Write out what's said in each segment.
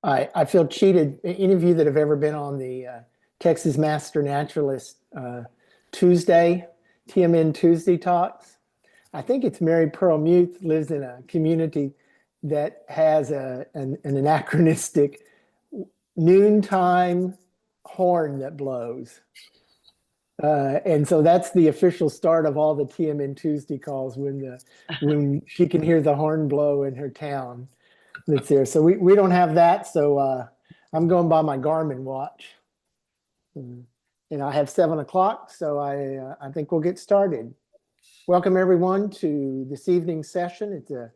I feel cheated. Any of you that have ever been on the Texas Master Naturalist Tuesday, TMN Tuesday talks, I think it's Mary Pearl Muth lives in a community that has an anachronistic noontime horn that blows. And so that's the official start of all the TMN Tuesday calls when she can hear the horn blow in her town that's there. So we don't have that. So I'm going by my Garmin watch. And I have 7 o'clock, so I think we'll get started. Welcome everyone to this evening's session. It's a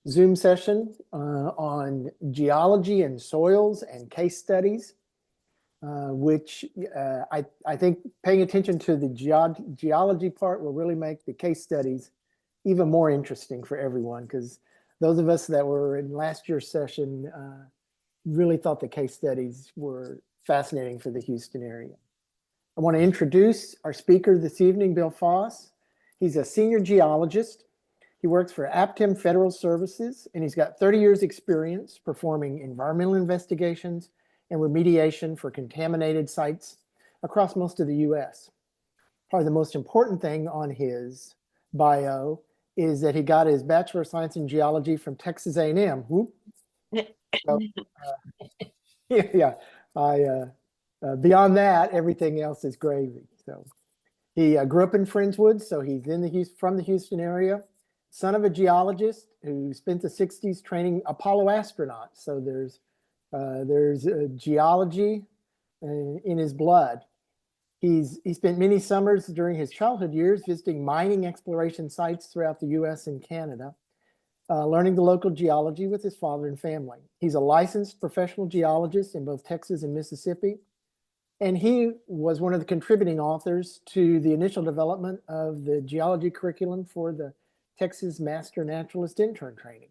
Zoom session on geology and soils and case studies, which I think paying attention to the geology part will really make the case studies even more interesting for everyone, because those of us that were in last year's session really thought the case studies were fascinating for the Houston area. I want to introduce our speaker this evening, Bill Foss. He's a senior geologist. He works for Aptim Federal Services, and he's got 30 years experience performing environmental investigations and remediation for contaminated sites across most of the US. Probably the most important thing on his bio is that he got his Bachelor of Science in Geology from Texas A&M. Whoop. So, yeah, beyond that, everything else is gravy. So he grew up in Friendswood, so he's from the Houston area. Son of a geologist who spent the 60s training Apollo astronauts. So there's geology in his blood. He spent many summers during his childhood years visiting mining exploration sites throughout the US and Canada, learning the local geology with his father and family. He's a licensed professional geologist in both Texas and Mississippi, and he was one of the contributing authors to the initial development of the geology curriculum for the Texas Master Naturalist Intern training.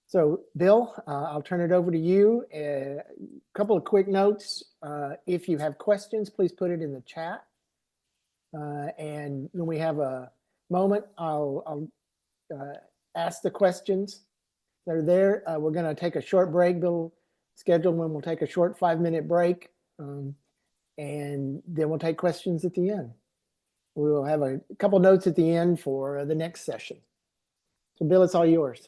So Bill, I'll turn it over to you. A couple of quick notes. If you have questions, please put it in the chat. And when we have a moment, I'll ask the questions that are there. We're going to take a short break. Bill scheduled when we'll take a short 5-minute break. And then we'll take questions at the end. We will have a couple notes at the end for the next session. So Bill, it's all yours.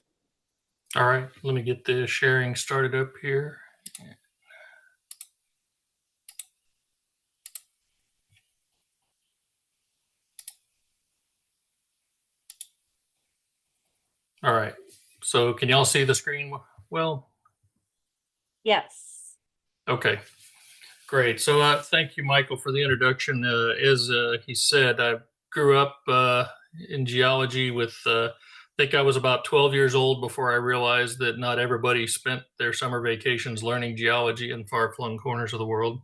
All right, let me get the sharing started up here. All right, so can y'all see the screen well? Yes. Okay, great. So thank you, Michael, for the introduction. As he said, I grew up in geology with, I think I was about 12 years old before I realized that not everybody spent their summer vacations learning geology in far-flung corners of the world.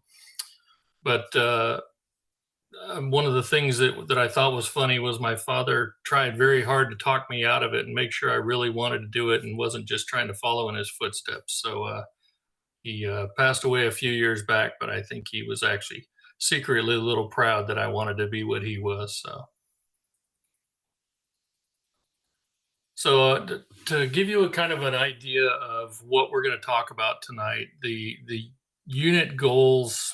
But one of the things that I thought was funny was my father tried very hard to talk me out of it and make sure I really wanted to do it and wasn't just trying to follow in his footsteps. So he passed away a few years back, but I think he was actually secretly a little proud that I wanted to be what he was. So to give you a kind of an idea of what we're going to talk about tonight, the unit goals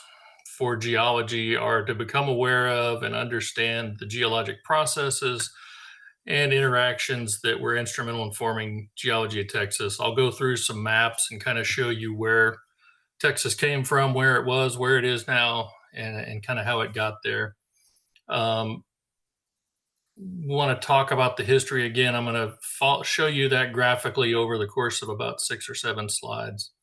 for geology are to become aware of and understand the geologic processes and interactions that were instrumental in forming geology of Texas. I'll go through some maps and kind of show you where Texas came from, where it was, where it is now, and kind of how it got there. Want to talk about the history again. I'm going to show you that graphically over the course of about 6 or 7 slides.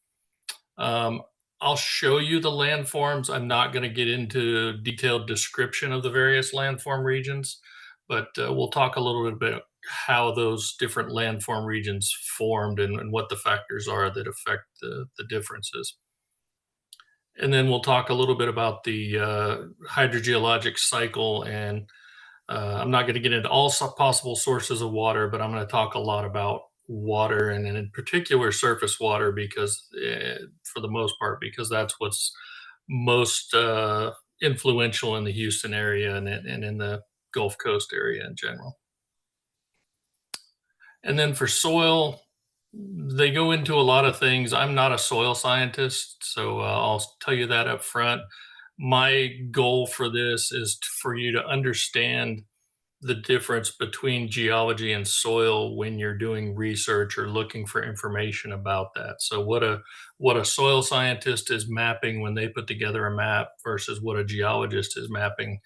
I'll show you the landforms. I'm not going to get into detailed description of the various landform regions, but we'll talk a little bit about how those different landform regions formed and what the factors are that affect the differences. And then we'll talk a little bit about the hydrogeologic cycle, and I'm not going to get into all possible sources of water, but I'm going to talk a lot about water, and in particular surface water, because for the most part, because that's what's most influential in the Houston area and in the Gulf Coast area in general. And then for soil, they go into a lot of things. I'm not a soil scientist, so I'll tell you that up front. My goal for this is for you to understand the difference between geology and soil when you're doing research or looking for information about that. So what a soil scientist is mapping when they put together a map versus what a geologist is mapping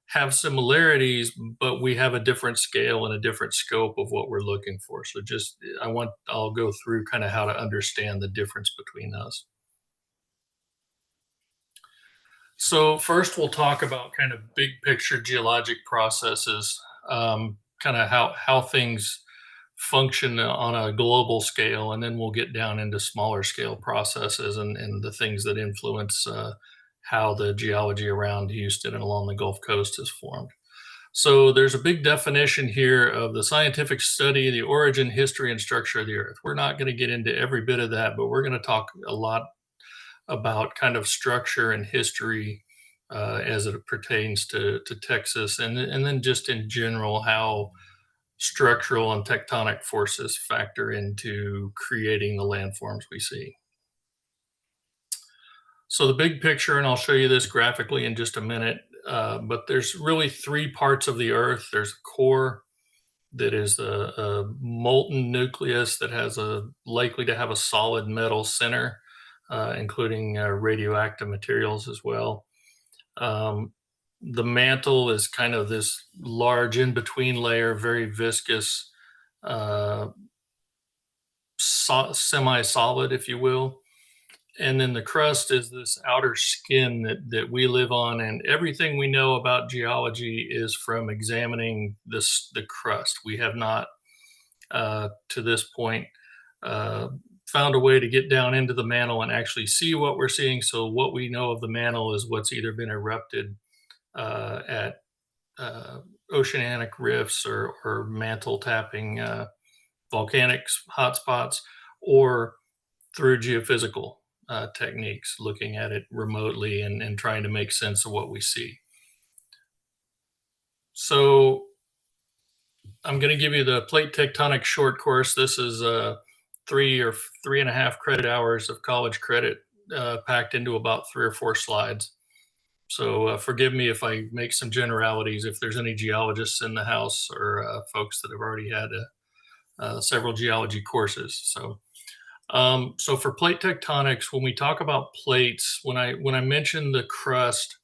have similarities, but we have a different scale and a different scope of what we're looking for. So just I'll go through kind of how to understand the difference between those. So first we'll talk about kind of big picture geologic processes, kind of how things function on a global scale, and then we'll get down into smaller scale processes and the things that influence how the geology around Houston and along the Gulf Coast is formed. So there's a big definition here of the scientific study, the origin, history, and structure of the Earth. We're not going to get into every bit of that, but we're going to talk a lot about kind of structure and history as it pertains to Texas, and then just in general how structural and tectonic forces factor into creating the landforms we see. So the big picture, and I'll show you this graphically in just a minute, but there's really three parts of the Earth. There's a core that is a molten nucleus that has likely to have a solid metal center, including radioactive materials as well. The mantle is kind of this large in-between layer, very viscous, semi-solid, if you will. And then the crust is this outer skin that we live on, and everything we know about geology is from examining the crust. We have not, to this point, found a way to get down into the mantle and actually see what we're seeing. So what we know of the mantle is what's either been erupted at oceanic rifts or mantle tapping volcanic hotspots, or through geophysical techniques, looking at it remotely and trying to make sense of what we see. So I'm going to give you the plate tectonic short course. This is 3 or 3.5 credit hours of college credit packed into about 3 or 4 slides. So forgive me if I make some generalities, if there's any geologists in the house or folks that have already had several geology courses. So for plate tectonics, when we talk about plates, when I mention the crust,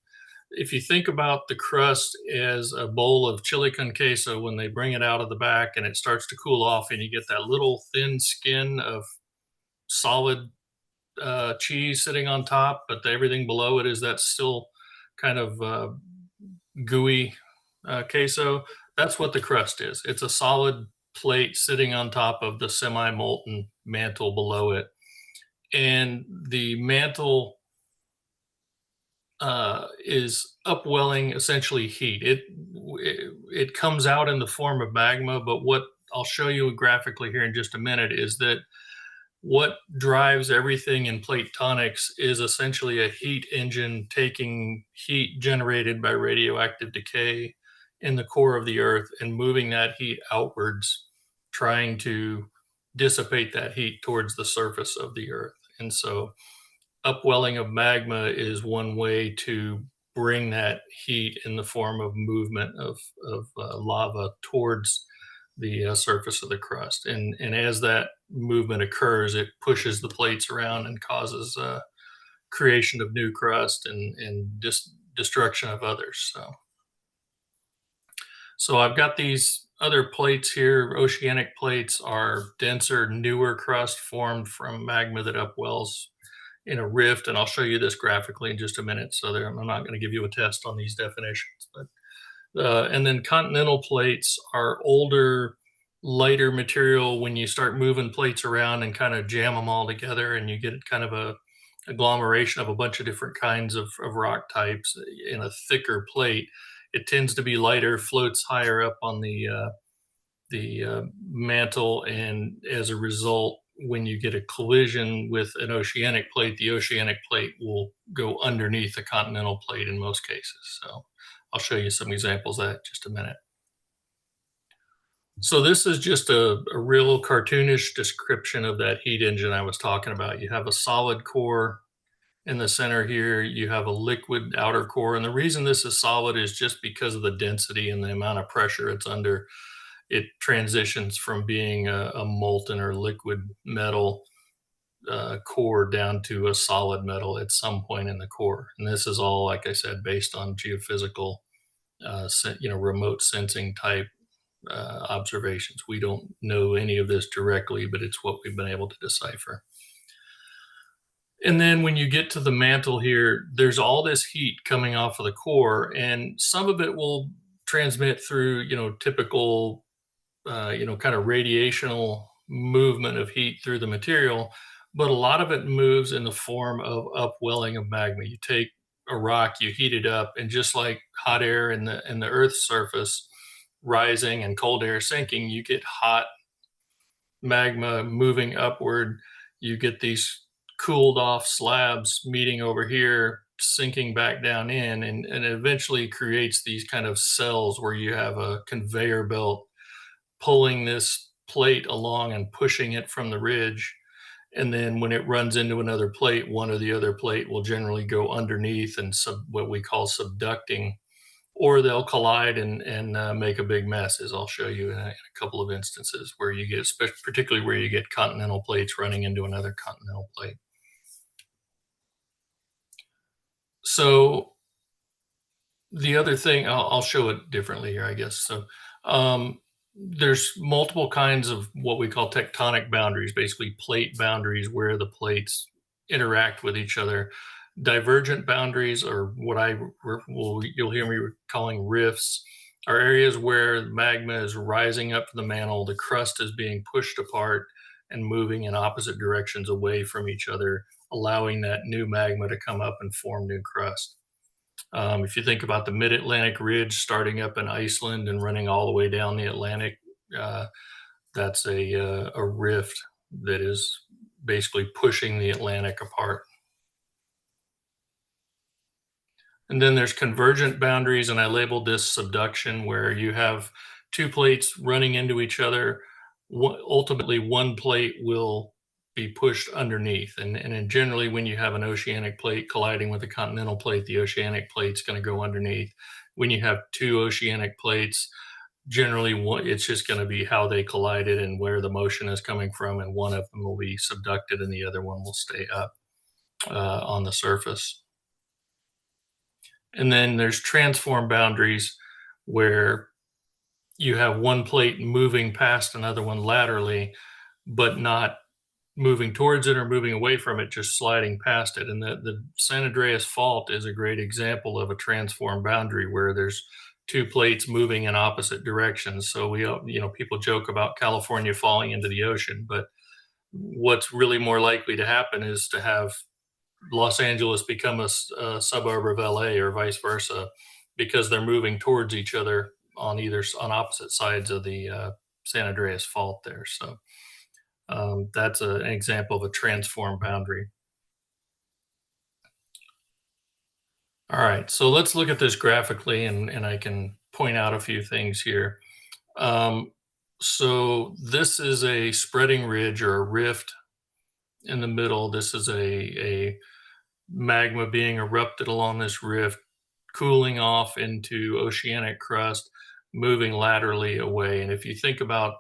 if you think about the crust as a bowl of chili con queso, when they bring it out of the back and it starts to cool off and you get that little thin skin of solid cheese sitting on top, but everything below it is that still kind of gooey queso. That's what the crust is. It's a solid plate sitting on top of the semi-molten mantle below it. And the mantle is upwelling essentially heat. It comes out in the form of magma, but what I'll show you graphically here in just a minute is that what drives everything in plate tectonics is essentially a heat engine taking heat generated by radioactive decay in the core of the Earth and moving that heat outwards, trying to dissipate that heat towards the surface of the Earth. And so upwelling of magma is one way to bring that heat in the form of movement of lava towards the surface of the crust. And as that movement occurs, it pushes the plates around and causes creation of new crust and destruction of others. So I've got these other plates here. Oceanic plates are denser, newer crust formed from magma that upwells in a rift, and I'll show you this graphically in just a minute. So I'm not going to give you a test on these definitions, but and then continental plates are older, lighter material. When you start moving plates around and kind of jam them all together, and you get kind of a agglomeration of a bunch of different kinds of rock types in a thicker plate, it tends to be lighter, floats higher up on the mantle, and as a result, when you get a collision with an oceanic plate, the oceanic plate will go underneath the continental plate in most cases. So I'll show you some examples of that in just a minute. So this is just a real cartoonish description of that heat engine I was talking about. You have a solid core in the center here. You have a liquid outer core. And the reason this is solid is just because of the density and the amount of pressure it's under. It transitions from being a molten or liquid metal core down to a solid metal at some point in the core. And this is all, like I said, based on geophysical, remote sensing type observations. We don't know any of this directly, but it's what we've been able to decipher. And then when you get to the mantle here, there's all this heat coming off of the core, and some of it will transmit through, typical, kind of radiational movement of heat through the material, but a lot of it moves in the form of upwelling of magma. You take a rock, you heat it up, and just like hot air in the Earth's surface rising and cold air sinking, you get hot magma moving upward. You get these cooled off slabs meeting over here, sinking back down in, and it eventually creates these kind of cells where you have a conveyor belt pulling this plate along and pushing it from the ridge. And then when it runs into another plate, one or the other plate will generally go underneath and what we call subducting, or they'll collide and make a big mess, as I'll show you in a couple of instances where you get, particularly where you get continental plates running into another continental plate. So the other thing, I'll show it differently here, I guess. So there's multiple kinds of what we call tectonic boundaries, basically plate boundaries where the plates interact with each other. Divergent boundaries, or what you'll hear me calling rifts, are areas where magma is rising up from the mantle, the crust is being pushed apart and moving in opposite directions away from each other, allowing that new magma to come up and form new crust. If you think about the mid-Atlantic ridge starting up in Iceland and running all the way down the Atlantic, that's a rift that is basically pushing the Atlantic apart. And then there's convergent boundaries, and I labeled this subduction, where you have two plates running into each other. Ultimately, one plate will be pushed underneath. And generally, when you have an oceanic plate colliding with a continental plate, the oceanic plate's going to go underneath. When you have two oceanic plates, generally it's just going to be how they collided and where the motion is coming from, and one of them will be subducted and the other one will stay up on the surface. And then there's transform boundaries, where you have one plate moving past another one laterally, but not moving towards it or moving away from it, just sliding past it. And the San Andreas Fault is a great example of a transform boundary where there's two plates moving in opposite directions. So people joke about California falling into the ocean, but what's really more likely to happen is to have Los Angeles become a suburb of LA or vice versa, because they're moving towards each other on opposite sides of the San Andreas Fault there. So that's an example of a transform boundary. All right, so let's look at this graphically, and I can point out a few things here. So this is a spreading ridge or a rift in the middle. This is a magma being erupted along this rift, cooling off into oceanic crust, moving laterally away. And if you think about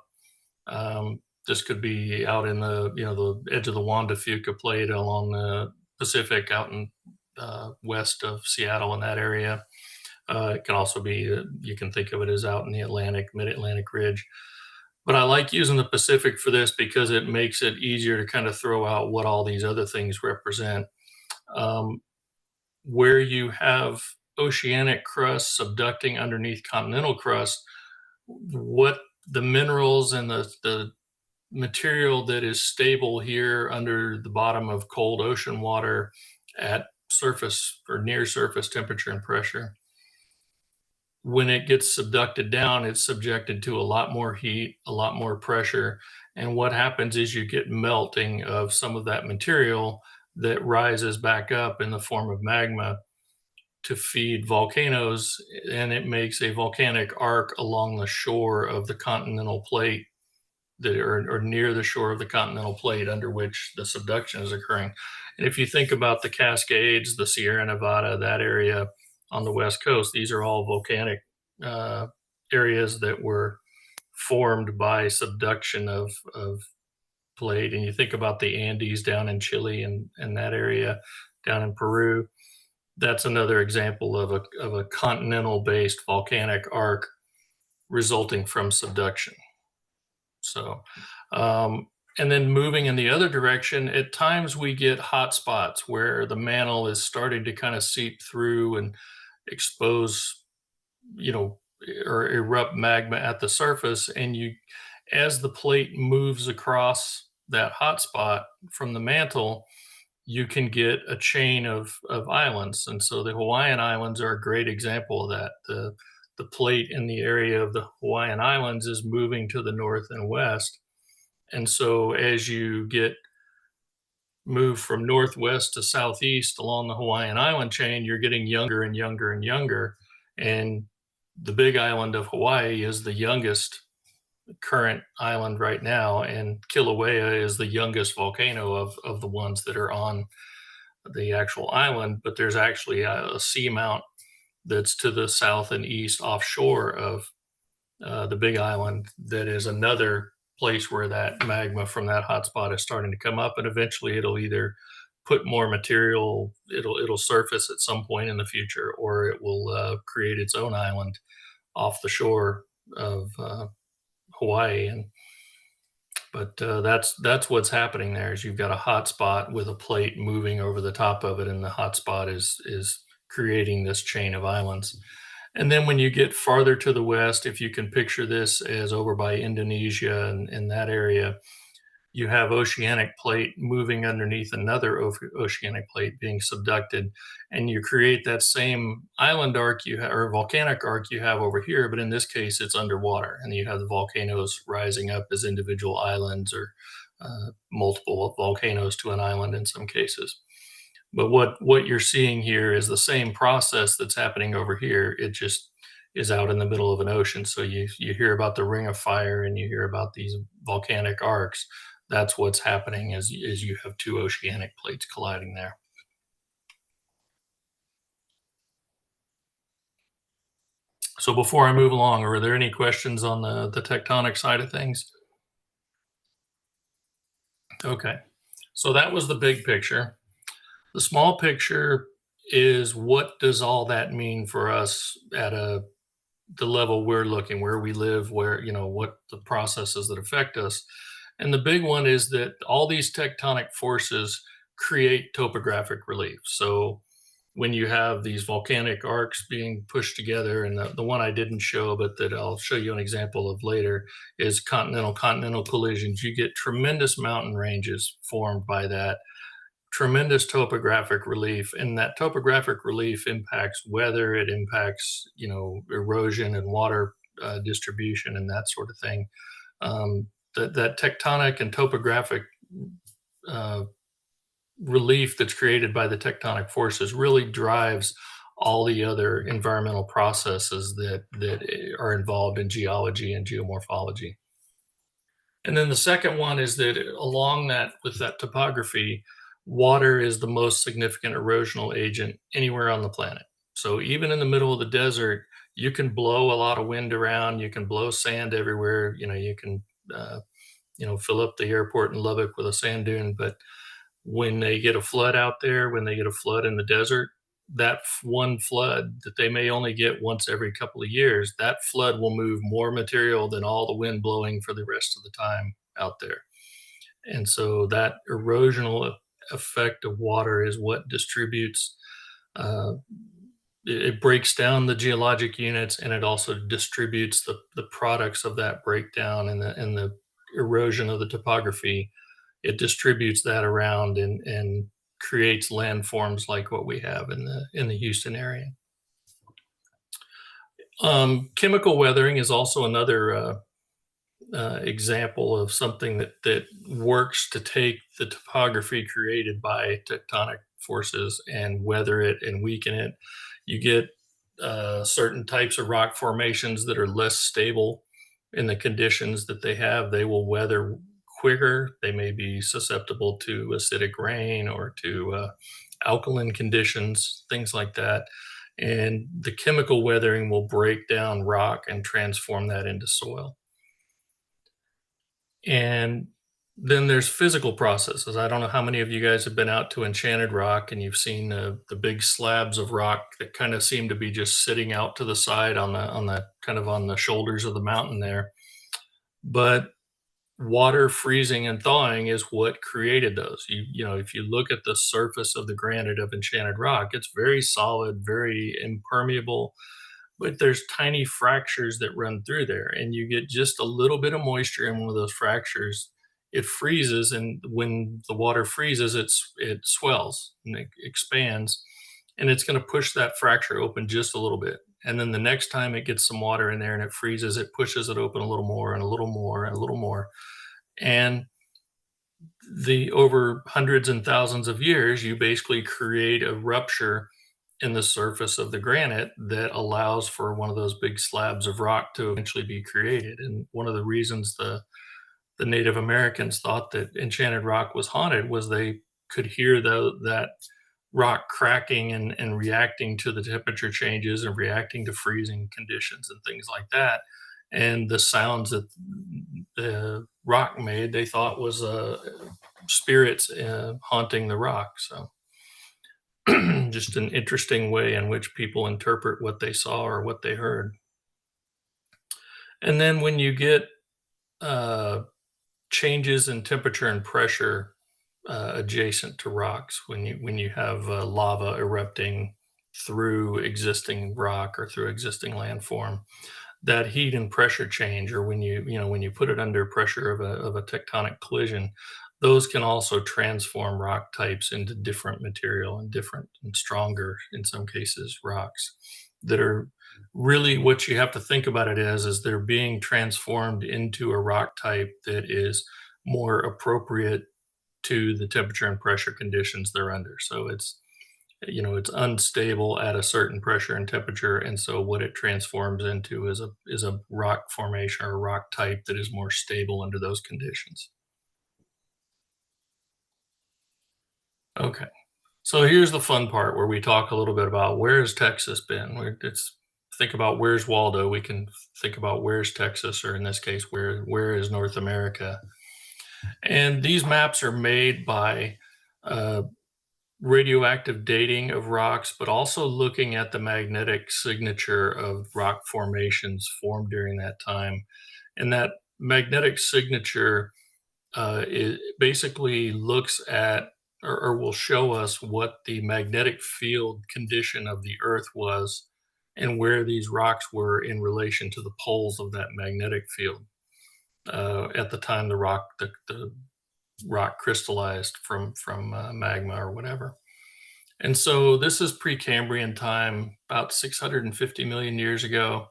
this, could be out in the edge of the Juan de Fuca Plate along the Pacific, out in west of Seattle in that area. It can also be, you can think of it as out in the Atlantic, mid-Atlantic ridge. But I like using the Pacific for this because it makes it easier to kind of throw out what all these other things represent. Where you have oceanic crust subducting underneath continental crust, what the minerals and the material that is stable here under the bottom of cold ocean water at surface or near surface temperature and pressure, when it gets subducted down, it's subjected to a lot more heat, a lot more pressure. And what happens is you get melting of some of that material that rises back up in the form of magma to feed volcanoes, and it makes a volcanic arc along the shore of the continental plate that are near the shore of the continental plate under which the subduction is occurring. And if you think about the Cascades, the Sierra Nevada, that area on the West Coast, these are all volcanic areas that were formed by subduction of plate. And you think about the Andes down in Chile and that area down in Peru, that's another example of a continental-based volcanic arc resulting from subduction. So, and then moving in the other direction, at times we get hot spots where the mantle is starting to kind of seep through and expose, or erupt magma at the surface. And as the plate moves across that hot spot from the mantle, you can get a chain of islands. And so the Hawaiian Islands are a great example of that. The plate in the area of the Hawaiian Islands is moving to the north and west. And so as you move from northwest to southeast along the Hawaiian Island chain, you're getting younger and younger and younger. And the big island of Hawaii is the youngest current island right now, and Kilauea is the youngest volcano of the ones that are on the actual island. But there's actually a seamount that's to the south and east offshore of the big island that is another place where that magma from that hotspot is starting to come up, and eventually it'll either put more material, it'll surface at some point in the future, or it will create its own island off the shore of Hawaii. But that's what's happening there. Is you've got a hot spot with a plate moving over the top of it, and the hot spot is creating this chain of islands. And then when you get farther to the west, if you can picture this as over by Indonesia and in that area, you have oceanic plate moving underneath another oceanic plate being subducted, and you create that same island arc or volcanic arc you have over here, but in this case it's underwater, and you have the volcanoes rising up as individual islands, or multiple volcanoes to an island in some cases. But what you're seeing here is the same process that's happening over here. It just is out in the middle of an ocean. So you hear about the Ring of Fire and you hear about these volcanic arcs. That's what's happening is you have two oceanic plates colliding there. So before I move along, are there any questions on the tectonic side of things? Okay, so that was the big picture. The small picture is, what does all that mean for us at the level we're looking, where we live, where, what the processes that affect us. And the big one is that all these tectonic forces create topographic relief. So when you have these volcanic arcs being pushed together, and the one I didn't show, but that I'll show you an example of later, is continental collisions. You get tremendous mountain ranges formed by that, tremendous topographic relief, and that topographic relief impacts weather, it impacts, erosion and water distribution and that sort of thing. That tectonic and topographic relief that's created by the tectonic forces really drives all the other environmental processes that are involved in geology and geomorphology. And then the second one is that with that topography, water is the most significant erosional agent anywhere on the planet. So even in the middle of the desert, you can blow a lot of wind around, you can blow sand everywhere, you can fill up the airport in Lubbock with a sand dune, but when they get a flood out there, when they get a flood in the desert, that one flood that they may only get once every couple of years, that flood will move more material than all the wind blowing for the rest of the time out there. And so that erosional effect of water is what distributes, it breaks down the geologic units, and it also distributes the products of that breakdown and the erosion of the topography. It distributes that around and creates landforms like what we have in the Houston area. Chemical weathering is also another example of something that works to take the topography created by tectonic forces and weather it and weaken it. You get certain types of rock formations that are less stable in the conditions that they have. They will weather quicker. They may be susceptible to acidic rain or to alkaline conditions, things like that. And the chemical weathering will break down rock and transform that into soil. And then there's physical processes. I don't know how many of you guys have been out to Enchanted Rock and you've seen the big slabs of rock that kind of seem to be just sitting out to the side on the kind of on the shoulders of the mountain there. But water freezing and thawing is what created those. You know, if you look at the surface of the granite of Enchanted Rock, it's very solid, very impermeable, but there's tiny fractures that run through there, and you get just a little bit of moisture in one of those fractures. It freezes, and when the water freezes, it swells and it expands, and it's going to push that fracture open just a little bit. And then the next time it gets some water in there and it freezes, it pushes it open a little more and a little more and a little more. And the over hundreds and thousands of years, you basically create a rupture in the surface of the granite that allows for one of those big slabs of rock to eventually be created. And one of the reasons the Native Americans thought that Enchanted Rock was haunted was they could hear that rock cracking and reacting to the temperature changes and reacting to freezing conditions and things like that. And the sounds that the rock made, they thought was spirits haunting the rock. So just an interesting way in which people interpret what they saw or what they heard. And then when you get changes in temperature and pressure adjacent to rocks, when you have lava erupting through existing rock or through existing landform, that heat and pressure change, or when you put it under pressure of a tectonic collision, those can also transform rock types into different material and different and stronger, in some cases, rocks that are really what you have to think about it as is they're being transformed into a rock type that is more appropriate to the temperature and pressure conditions they're under. So it's unstable at a certain pressure and temperature, and so what it transforms into is a rock formation or a rock type that is more stable under those conditions. Okay, so here's the fun part where we talk a little bit about where's Texas been. It's think about where's Waldo. We can think about where's Texas, or in this case, where is North America. And these maps are made by radioactive dating of rocks, but also looking at the magnetic signature of rock formations formed during that time. And that magnetic signature it basically looks at or will show us what the magnetic field condition of the Earth was and where these rocks were in relation to the poles of that magnetic field at the time the rock crystallized from magma or whatever. And so this is Precambrian time, about 650 million years ago.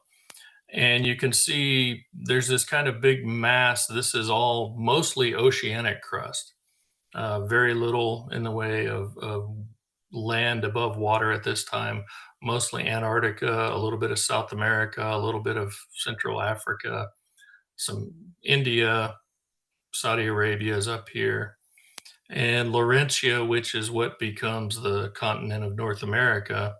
And you can see there's this kind of big mass. This is all mostly oceanic crust. Very little in the way of land above water at this time, mostly Antarctica, a little bit of South America, a little bit of Central Africa, some India, Saudi Arabia is up here. And Laurentia, which is what becomes the continent of North America,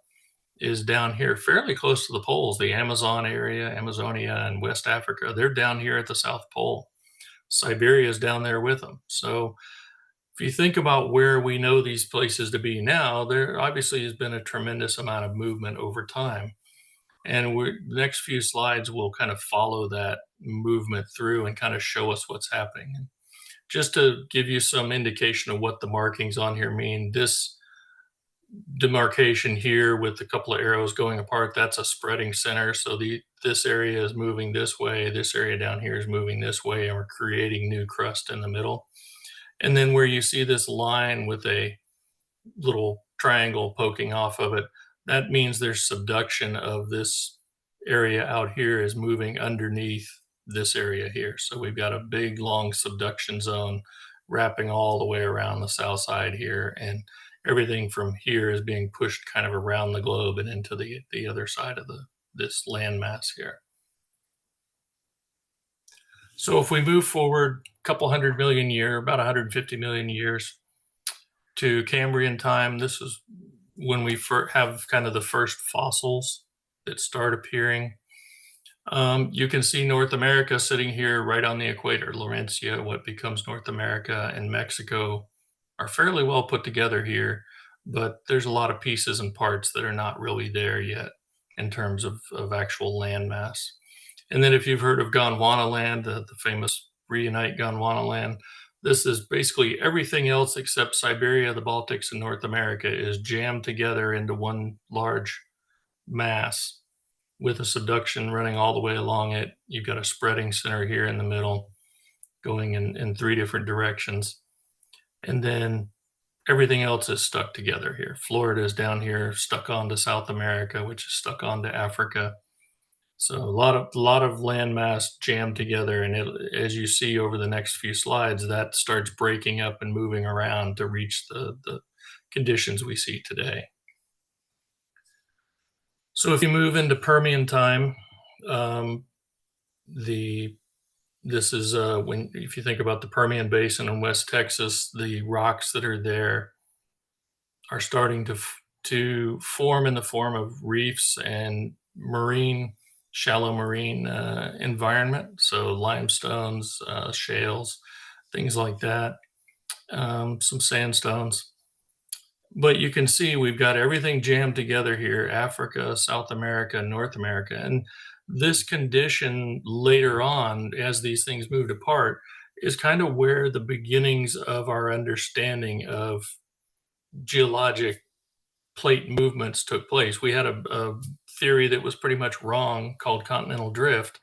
is down here fairly close to the poles. The Amazon area, Amazonia, and West Africa, they're down here at the South Pole. Siberia is down there with them. So if you think about where we know these places to be now, there obviously has been a tremendous amount of movement over time. And the next few slides will kind of follow that movement through and kind of show us what's happening. Just to give you some indication of what the markings on here mean, this demarcation here with a couple of arrows going apart, that's a spreading center. So this area is moving this way, this area down here is moving this way, and we're creating new crust in the middle. And then where you see this line with a little triangle poking off of it, that means there's subduction of this area out here is moving underneath this area here. So we've got a big long subduction zone wrapping all the way around the south side here, and everything from here is being pushed kind of around the globe and into the other side of this landmass here. So if we move forward a couple 100 million years, about 150 million years to Cambrian time, this is when we have kind of the first fossils that start appearing. You can see North America sitting here right on the equator. Laurentia, what becomes North America, and Mexico are fairly well put together here, but there's a lot of pieces and parts that are not really there yet in terms of actual landmass. And then if you've heard of Gondwana land, the famous Reunite Gondwana land, this is basically everything else except Siberia, the Baltics, and North America is jammed together into one large mass with a subduction running all the way along it. You've got a spreading center here in the middle going in 3 different directions. And then everything else is stuck together here. Florida is down here, stuck onto South America, which is stuck onto Africa. So a lot of landmass jammed together, and as you see over the next few slides, that starts breaking up and moving around to reach the conditions we see today. So if you move into Permian time, this is if you think about the Permian Basin in West Texas, the rocks that are there are starting to form in the form of reefs and shallow marine environment. So limestones, shales, things like that, some sandstones. But you can see we've got everything jammed together here: Africa, South America, North America. And this condition later on, as these things moved apart, is kind of where the beginnings of our understanding of geologic plate movements took place. We had a theory that was pretty much wrong called continental drift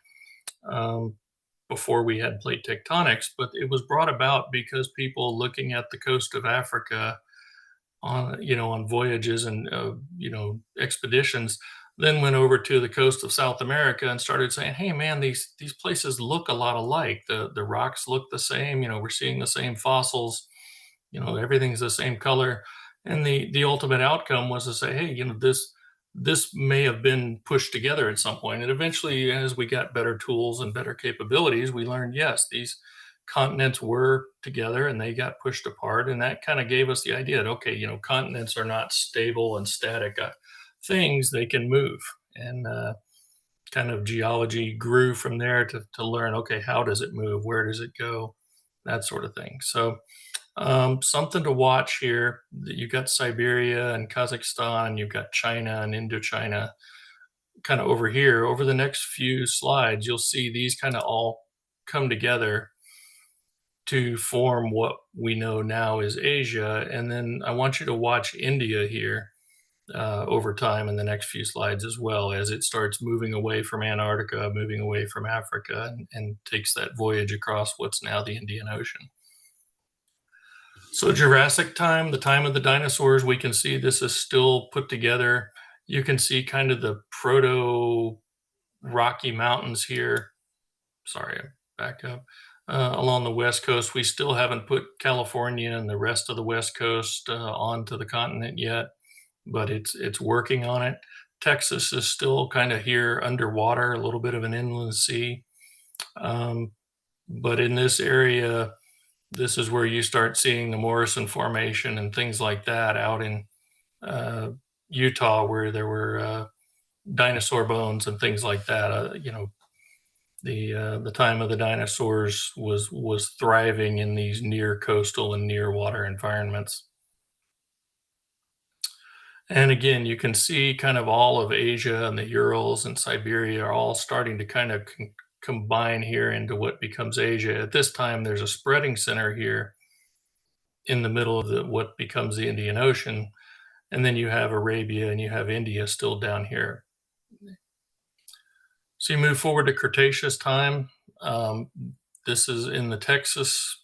before we had plate tectonics, but it was brought about because people looking at the coast of Africa on voyages and expeditions, then went over to the coast of South America and started saying, hey man, these places look a lot alike. The rocks look the same, we're seeing the same fossils, everything's the same color. And the ultimate outcome was to say, hey, this may have been pushed together at some point. And eventually, as we got better tools and better capabilities, we learned, yes, these continents were together and they got pushed apart. And that kind of gave us the idea that, okay, continents are not stable and static things, they can move. And kind of geology grew from there to learn, okay, how does it move? Where does it go? That sort of thing. So something to watch here. You've got Siberia and Kazakhstan, you've got China and Indochina kind of over here. Over the next few slides, you'll see these kind of all come together to form what we know now is Asia. And then I want you to watch India here over time in the next few slides as well, as it starts moving away from Antarctica, moving away from Africa, and takes that voyage across what's now the Indian Ocean. So Jurassic time, the time of the dinosaurs, we can see this is still put together. You can see kind of the proto Rocky Mountains here. Sorry, back up. Along the West Coast, we still haven't put California and the rest of the West Coast onto the continent yet, but it's working on it. Texas is still kind of here underwater, a little bit of an inland sea. But in this area, this is where you start seeing the Morrison Formation and things like that out in Utah, where there were dinosaur bones and things like that. The time of the dinosaurs was thriving in these near coastal and near water environments. And again, you can see kind of all of Asia and the Urals and Siberia are all starting to kind of combine here into what becomes Asia. At this time, there's a spreading center here in the middle of what becomes the Indian Ocean. And then you have Arabia and you have India still down here. So you move forward to Cretaceous time. This is in the Texas,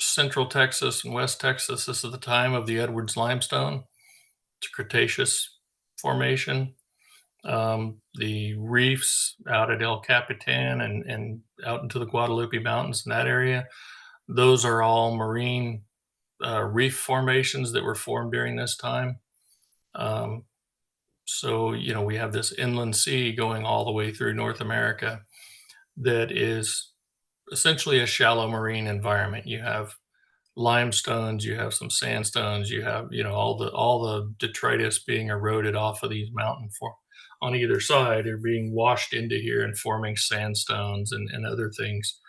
Central Texas and West Texas. This is the time of the Edwards limestone. It's a Cretaceous formation. The reefs out at El Capitan and out into the Guadalupe Mountains in that area, those are all marine reef formations that were formed during this time. So, we have this inland sea going all the way through North America that is essentially a shallow marine environment. You have limestones, you have some sandstones, you have, all the detritus being eroded off of these on either side are being washed into here and forming sandstones and other things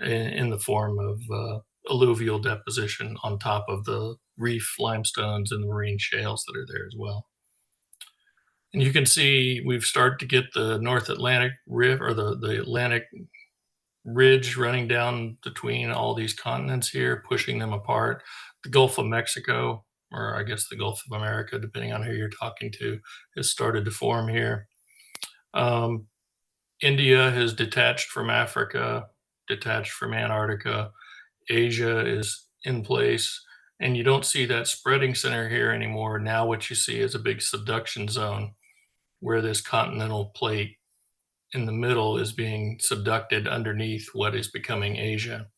in the form of alluvial deposition on top of the reef limestones and the marine shales that are there as well. And you can see we've started to get the North Atlantic River, or the Atlantic ridge running down between all these continents here, pushing them apart. The Gulf of Mexico, or I guess the Gulf of America, depending on who you're talking to, has started to form here. India has detached from Africa, detached from Antarctica. Asia is in place, and you don't see that spreading center here anymore. Now what you see is a big subduction zone where this continental plate in the middle is being subducted underneath what is becoming Asia.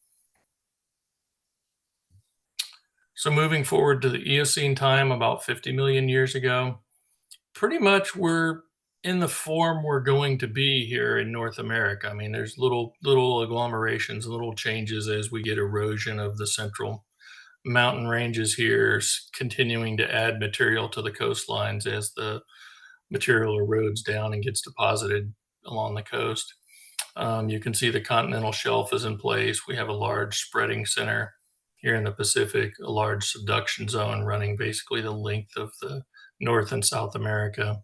So moving forward to the Eocene time, about 50 million years ago, pretty much we're in the form we're going to be here in North America. I mean, there's little agglomerations, little changes as we get erosion of the central mountain ranges here, continuing to add material to the coastlines as the material erodes down and gets deposited along the coast. You can see the continental shelf is in place. We have a large spreading center here in the Pacific, a large subduction zone running basically the length of the North and South America.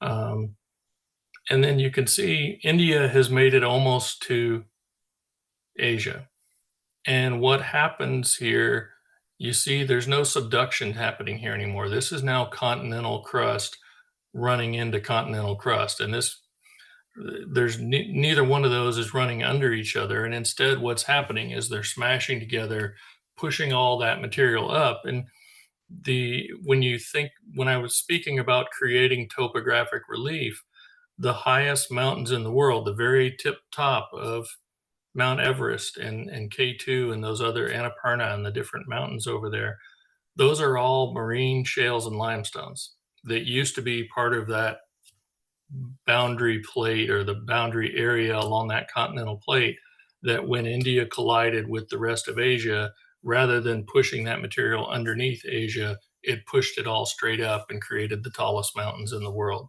And then you can see India has made it almost to Asia. And what happens here, you see there's no subduction happening here anymore. This is now continental crust running into continental crust. And there's neither one of those is running under each other. And instead what's happening is they're smashing together, pushing all that material up. And when I was speaking about creating topographic relief, the highest mountains in the world, the very tip top of Mount Everest and K2 and those other Annapurna and the different mountains over there, those are all marine shales and limestones that used to be part of that boundary plate or the boundary area along that continental plate, that when India collided with the rest of Asia, rather than pushing that material underneath Asia, it pushed it all straight up and created the tallest mountains in the world.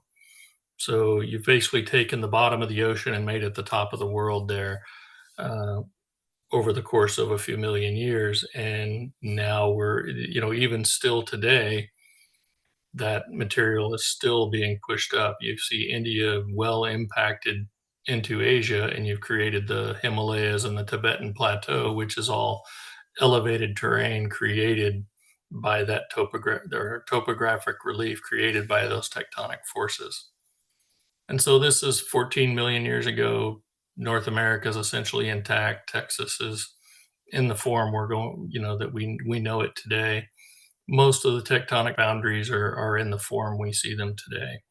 So you've basically taken the bottom of the ocean and made it the top of the world there over the course of a few million years. And now we're, even still today, that material is still being pushed up. You see India well impacted into Asia, and you've created the Himalayas and the Tibetan Plateau, which is all elevated terrain created by that topographic relief created by those tectonic forces. And so this is 14 million years ago. North America is essentially intact. Texas is in the form we're going, that we know it today. Most of the tectonic boundaries are in the form we see them today.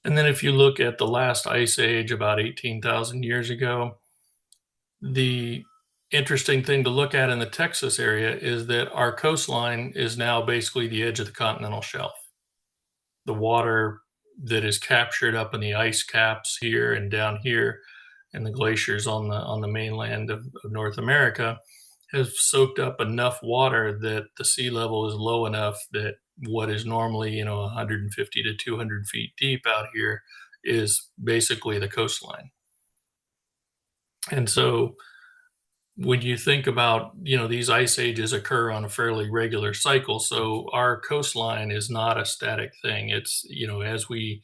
And then if you look at the last ice age about 18,000 years ago, the interesting thing to look at in the Texas area is that our coastline is now basically the edge of the continental shelf. The water that is captured up in the ice caps here and down here and the glaciers on the mainland of North America has soaked up enough water that the sea level is low enough that what is normally 150 to 200 feet deep out here is basically the coastline. And so when you think about these ice ages occur on a fairly regular cycle, so our coastline is not a static thing. It's as we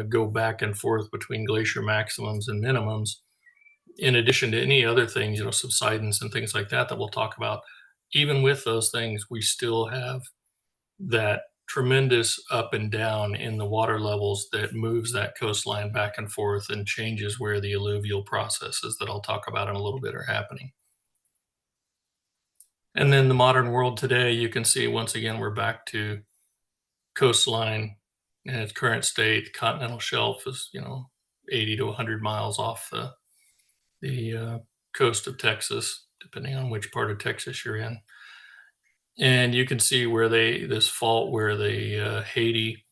go back and forth between glacier maximums and minimums, in addition to any other things, subsidence and things like that we'll talk about, even with those things, we still have that tremendous up and down in the water levels that moves that coastline back and forth and changes where the alluvial processes that I'll talk about in a little bit are happening. And then the modern world today, you can see once again, we're back to coastline in its current state. The continental shelf is, 80 to 100 miles off the coast of Texas. depending on which part of Texas you're in. And you can see where this fault where the Haiti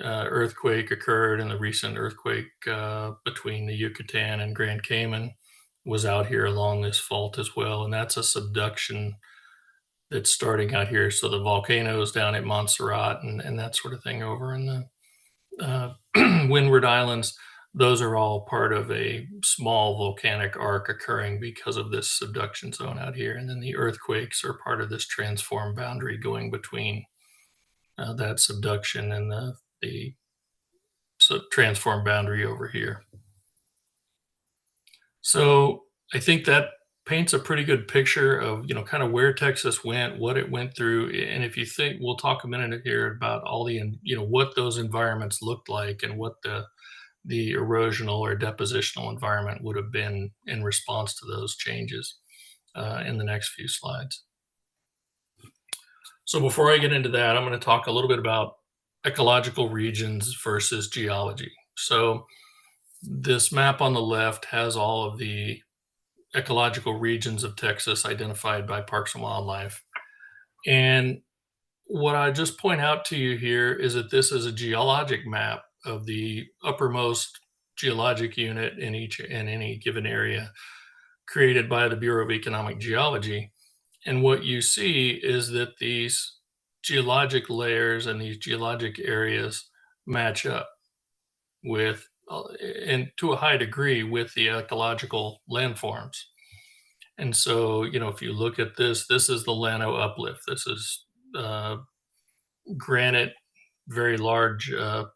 earthquake occurred, and the recent earthquake between the Yucatan and Grand Cayman was out here along this fault as well. And that's a subduction that's starting out here. So the volcanoes down at Montserrat and that sort of thing over in the Windward Islands, those are all part of a small volcanic arc occurring because of this subduction zone out here. And then the earthquakes are part of this transform boundary going between that subduction and the transform boundary over here. So I think that paints a pretty good picture of, kind of where Texas went, what it went through. And if you think, we'll talk a minute here about all the, what those environments looked like and what the erosional or depositional environment would have been in response to those changes in the next few slides. So before I get into that, I'm going to talk a little bit about ecological regions versus geology. So this map on the left has all of the ecological regions of Texas identified by Parks and Wildlife. And what I just point out to you here is that this is a geologic map of the uppermost geologic unit in any given area created by the Bureau of Economic Geology. And what you see is that these geologic layers and these geologic areas match up with, and to a high degree, with the ecological landforms. And so, if you look at this is the Llano uplift. This is granite, very large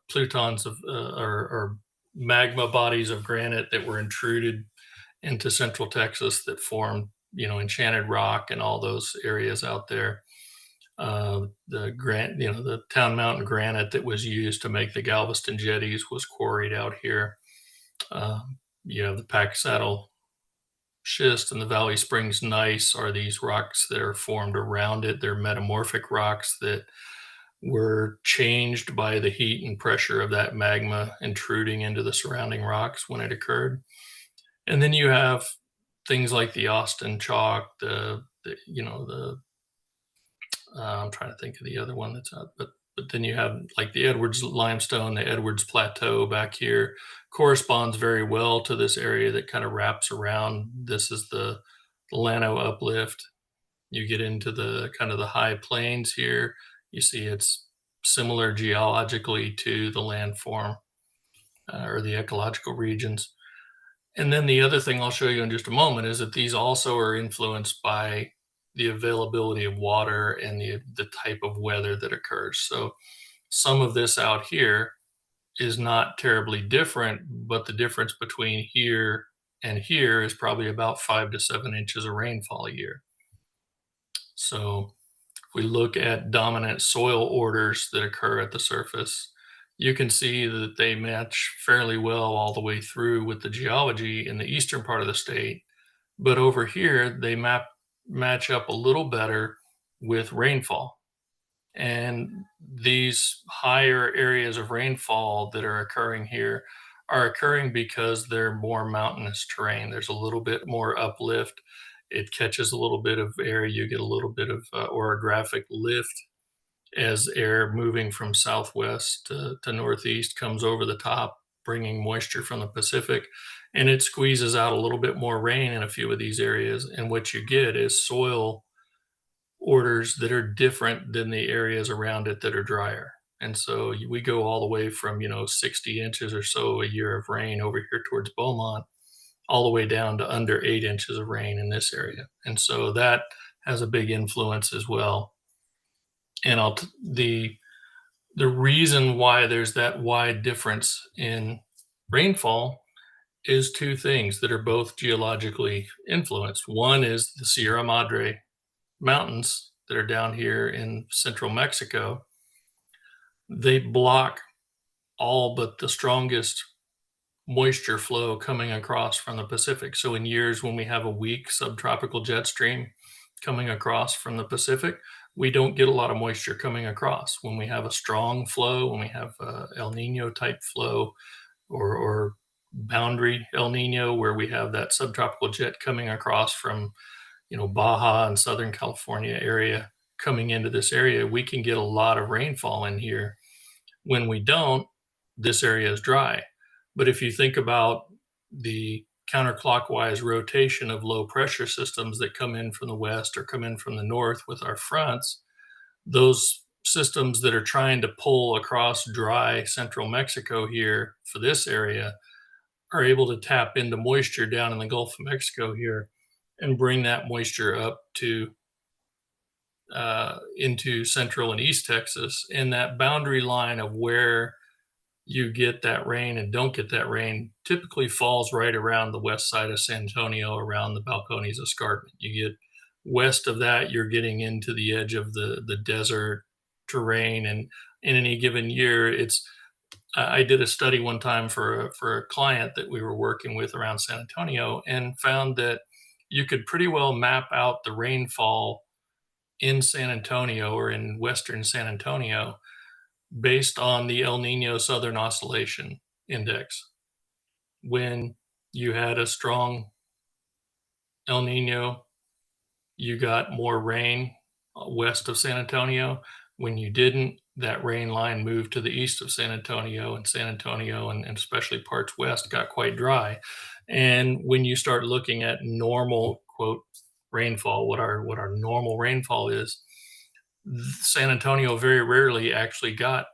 plutons of or magma bodies of granite that were intruded into central Texas that formed, Enchanted Rock and all those areas out there. The Town Mountain granite that was used to make the Galveston jetties was quarried out here. You have the Pack Saddle schist and the Valley Springs gneiss are these rocks that are formed around it. They're metamorphic rocks that were changed by the heat and pressure of that magma intruding into the surrounding rocks when it occurred. And then you have things like the Austin chalk, I'm trying to think of the other one that's out, but then you have like the Edwards limestone, the Edwards plateau back here corresponds very well to this area that kind of wraps around. This is the Llano uplift. You get into the kind of the high plains here. You see it's similar geologically to the landform or the ecological regions. And then the other thing I'll show you in just a moment is that these also are influenced by the availability of water and the type of weather that occurs. So some of this out here is not terribly different, but the difference between here and here is probably about 5 to 7 inches of rainfall a year. So if we look at dominant soil orders that occur at the surface, you can see that they match fairly well all the way through with the geology in the eastern part of the state. But over here, they match up a little better with rainfall. And these higher areas of rainfall that are occurring here are occurring because they're more mountainous terrain. There's a little bit more uplift. It catches a little bit of air. You get a little bit of orographic lift as air moving from southwest to northeast comes over the top, bringing moisture from the Pacific, and it squeezes out a little bit more rain in a few of these areas. And what you get is soil orders that are different than the areas around it that are drier. And so we go all the way from, 60 inches or so a year of rain over here towards Beaumont, all the way down to under 8 inches of rain in this area. And so that has a big influence as well. And the reason why there's that wide difference in rainfall is two things that are both geologically influenced. One is the Sierra Madre mountains that are down here in central Mexico. They block all but the strongest moisture flow coming across from the Pacific. So in years when we have a weak subtropical jet stream coming across from the Pacific, we don't get a lot of moisture coming across. When we have a strong flow, when we have a El Nino type flow or boundary El Nino, where we have that subtropical jet coming across from, Baja and Southern California area coming into this area, we can get a lot of rainfall in here. When we don't, this area is dry. But if you think about the counterclockwise rotation of low pressure systems that come in from the west or come in from the north with our fronts, those systems that are trying to pull across dry central Mexico here for this area are able to tap into moisture down in the Gulf of Mexico here and bring that moisture up to into central and east Texas. And that boundary line of where you get that rain and don't get that rain typically falls right around the west side of San Antonio, around the Balcones Escarpment. You get west of that, you're getting into the edge of the desert terrain. And in any given year, I did a study one time for a client that we were working with around San Antonio, and found that you could pretty well map out the rainfall in San Antonio or in western San Antonio based on the El Nino Southern Oscillation Index. When you had a strong El Nino, you got more rain west of San Antonio. When you didn't, that rain line moved to the east of San Antonio, and San Antonio and especially parts west got quite dry. And when you start looking at normal, quote, rainfall, what our normal rainfall is, San Antonio very rarely actually got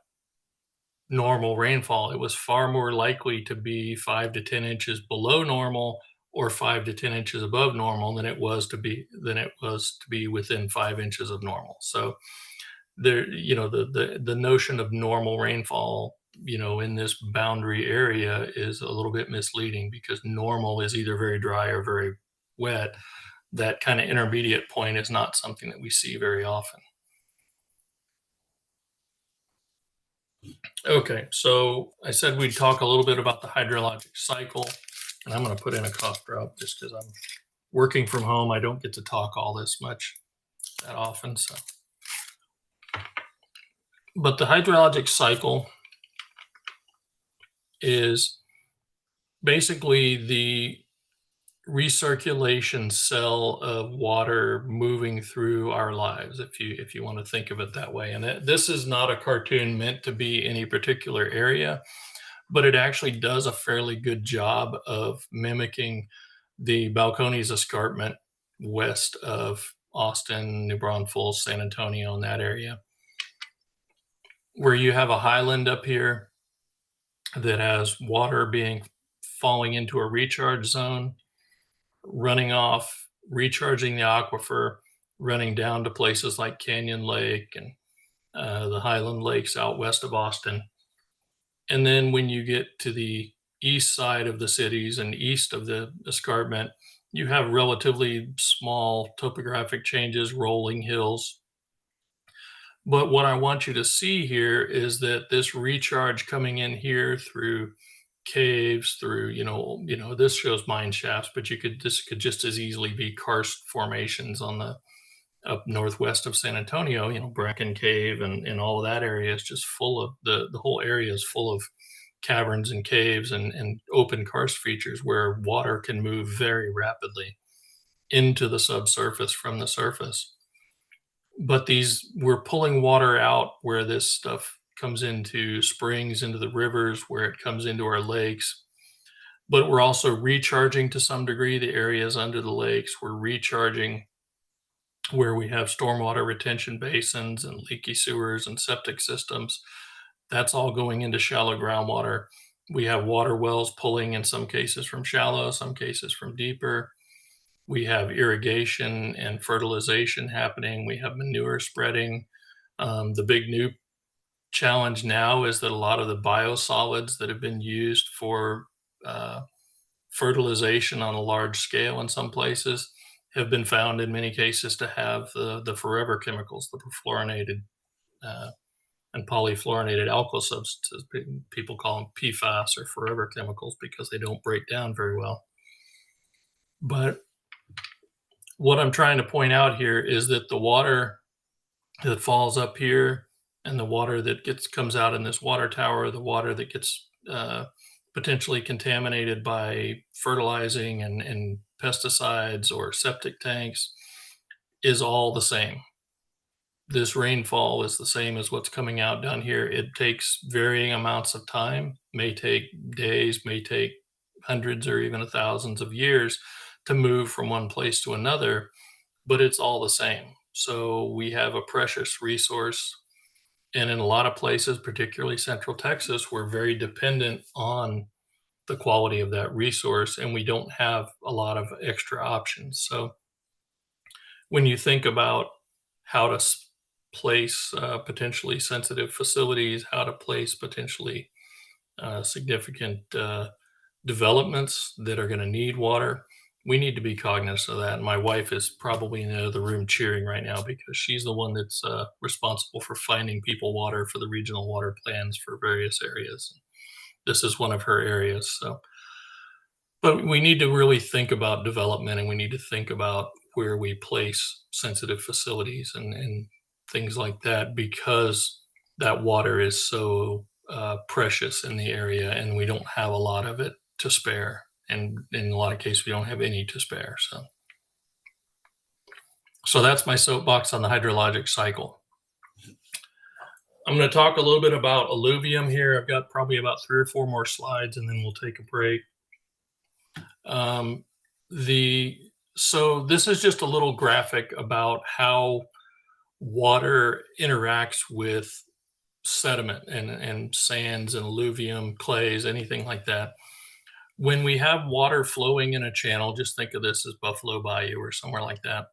normal rainfall. It was far more likely to be 5 to 10 inches below normal or 5 to 10 inches above normal than it was to be within 5 inches of normal. So there, the notion of normal rainfall, in this boundary area is a little bit misleading, because normal is either very dry or very wet. That kind of intermediate point is not something that we see very often. Okay, so I said we'd talk a little bit about the hydrologic cycle, and I'm going to put in a cough drop just because I'm working from home. I don't get to talk all this much that often. So, but the hydrologic cycle is basically the recirculation cell of water moving through our lives, if you want to think of it that way. And this is not a cartoon meant to be any particular area, but it actually does a fairly good job of mimicking the Balcones Escarpment west of Austin, New Braunfels, San Antonio, in that area, where you have a highland up here that has water falling into a recharge zone, running off, recharging the aquifer, running down to places like Canyon Lake and the Highland Lakes out west of Austin. And then when you get to the east side of the cities and east of the escarpment, you have relatively small topographic changes, rolling hills. But what I want you to see here is that this recharge coming in here through caves, through, this shows mine shafts, but this could just as easily be karst formations on the up northwest of San Antonio. Bracken Cave and all of that area is just full of the whole area is full of caverns and caves and open karst features where water can move very rapidly into the subsurface from the surface. But we're pulling water out where this stuff comes into springs, into the rivers, where it comes into our lakes. But we're also recharging to some degree the areas under the lakes. We're recharging where we have stormwater retention basins and leaky sewers and septic systems. That's all going into shallow groundwater. We have water wells pulling, in some cases from shallow, some cases from deeper. We have irrigation and fertilization happening. We have manure spreading. The big new challenge now is that a lot of the biosolids that have been used for fertilization on a large scale in some places have been found in many cases to have the forever chemicals, the perfluorinated and polyfluorinated alkyl substances. People call them PFAS or forever chemicals because they don't break down very well. But what I'm trying to point out here is that the water that falls up here and the water that comes out in this water tower, the water that gets potentially contaminated by fertilizing and pesticides or septic tanks is all the same. This rainfall is the same as what's coming out down here. It takes varying amounts of time, may take days, may take hundreds or even thousands of years to move from one place to another, but it's all the same. So we have a precious resource. And in a lot of places, particularly Central Texas, we're very dependent on the quality of that resource, and we don't have a lot of extra options. So when you think about how to place potentially sensitive facilities, how to place potentially significant developments that are going to need water, we need to be cognizant of that. And my wife is probably in the other room cheering right now because she's the one that's responsible for finding people water for the regional water plans for various areas. This is one of her areas. So, but we need to really think about development, and we need to think about where we place sensitive facilities and things like that, because that water is so precious in the area, and we don't have a lot of it to spare. And in a lot of cases, we don't have any to spare. So that's my soapbox on the hydrologic cycle. I'm going to talk a little bit about alluvium here. I've got probably about 3 or 4 more slides, and then we'll take a break. So this is just a little graphic about how water interacts with sediment and sands and alluvium, clays, anything like that. When we have water flowing in a channel, just think of this as Buffalo Bayou or somewhere like that.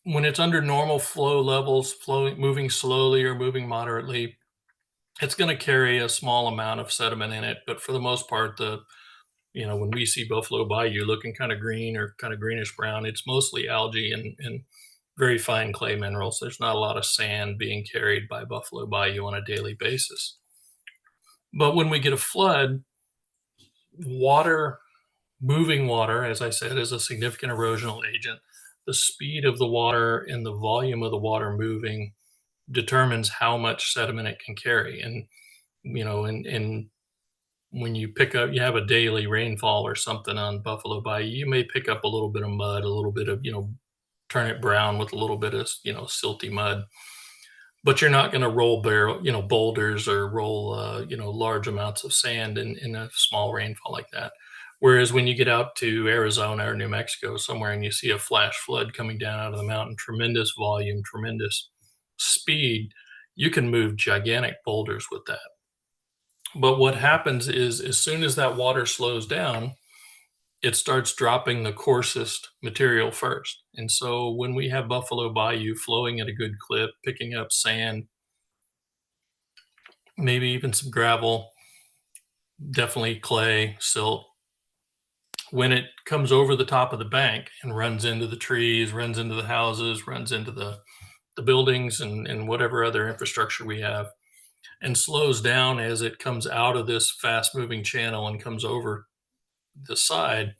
When it's under normal flow levels, moving slowly or moving moderately, it's going to carry a small amount of sediment in it. But for the most part, when we see Buffalo Bayou looking kind of green or kind of greenish brown, it's mostly algae and very fine clay minerals. There's not a lot of sand being carried by Buffalo Bayou on a daily basis. But when we get a flood, moving water, as I said, is a significant erosional agent. The speed of the water and the volume of the water moving determines how much sediment it can carry. And when you have a daily rainfall or something on Buffalo Bayou, you may pick up a little bit of mud, a little bit of, turn it brown with a little bit of, silty mud. But you're not going to roll boulders or roll, large amounts of sand in a small rainfall like that. Whereas when you get out to Arizona or New Mexico somewhere and you see a flash flood coming down out of the mountain, tremendous volume, tremendous speed, you can move gigantic boulders with that. But what happens is, as soon as that water slows down, it starts dropping the coarsest material first. And so when we have Buffalo Bayou flowing at a good clip, picking up sand, maybe even some gravel, definitely clay, silt, when it comes over the top of the bank and runs into the trees, runs into the houses, runs into the buildings and whatever other infrastructure we have, and slows down as it comes out of this fast moving channel and comes over the side,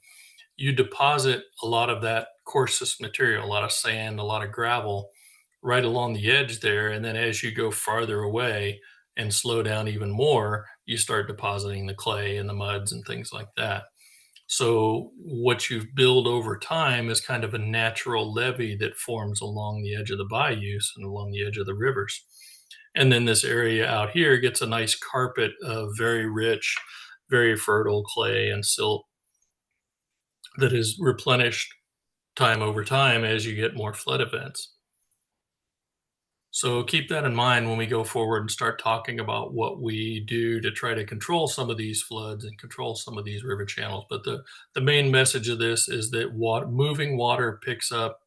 you deposit a lot of that coarsest material, a lot of sand, a lot of gravel right along the edge there. And then as you go farther away and slow down even more, you start depositing the clay and the muds and things like that. So what you build over time is kind of a natural levee that forms along the edge of the bayous and along the edge of the rivers. And then this area out here gets a nice carpet of very rich, very fertile clay and silt that is replenished time over time as you get more flood events. So keep that in mind when we go forward and start talking about what we do to try to control some of these floods and control some of these river channels. But the main message of this is that moving water picks up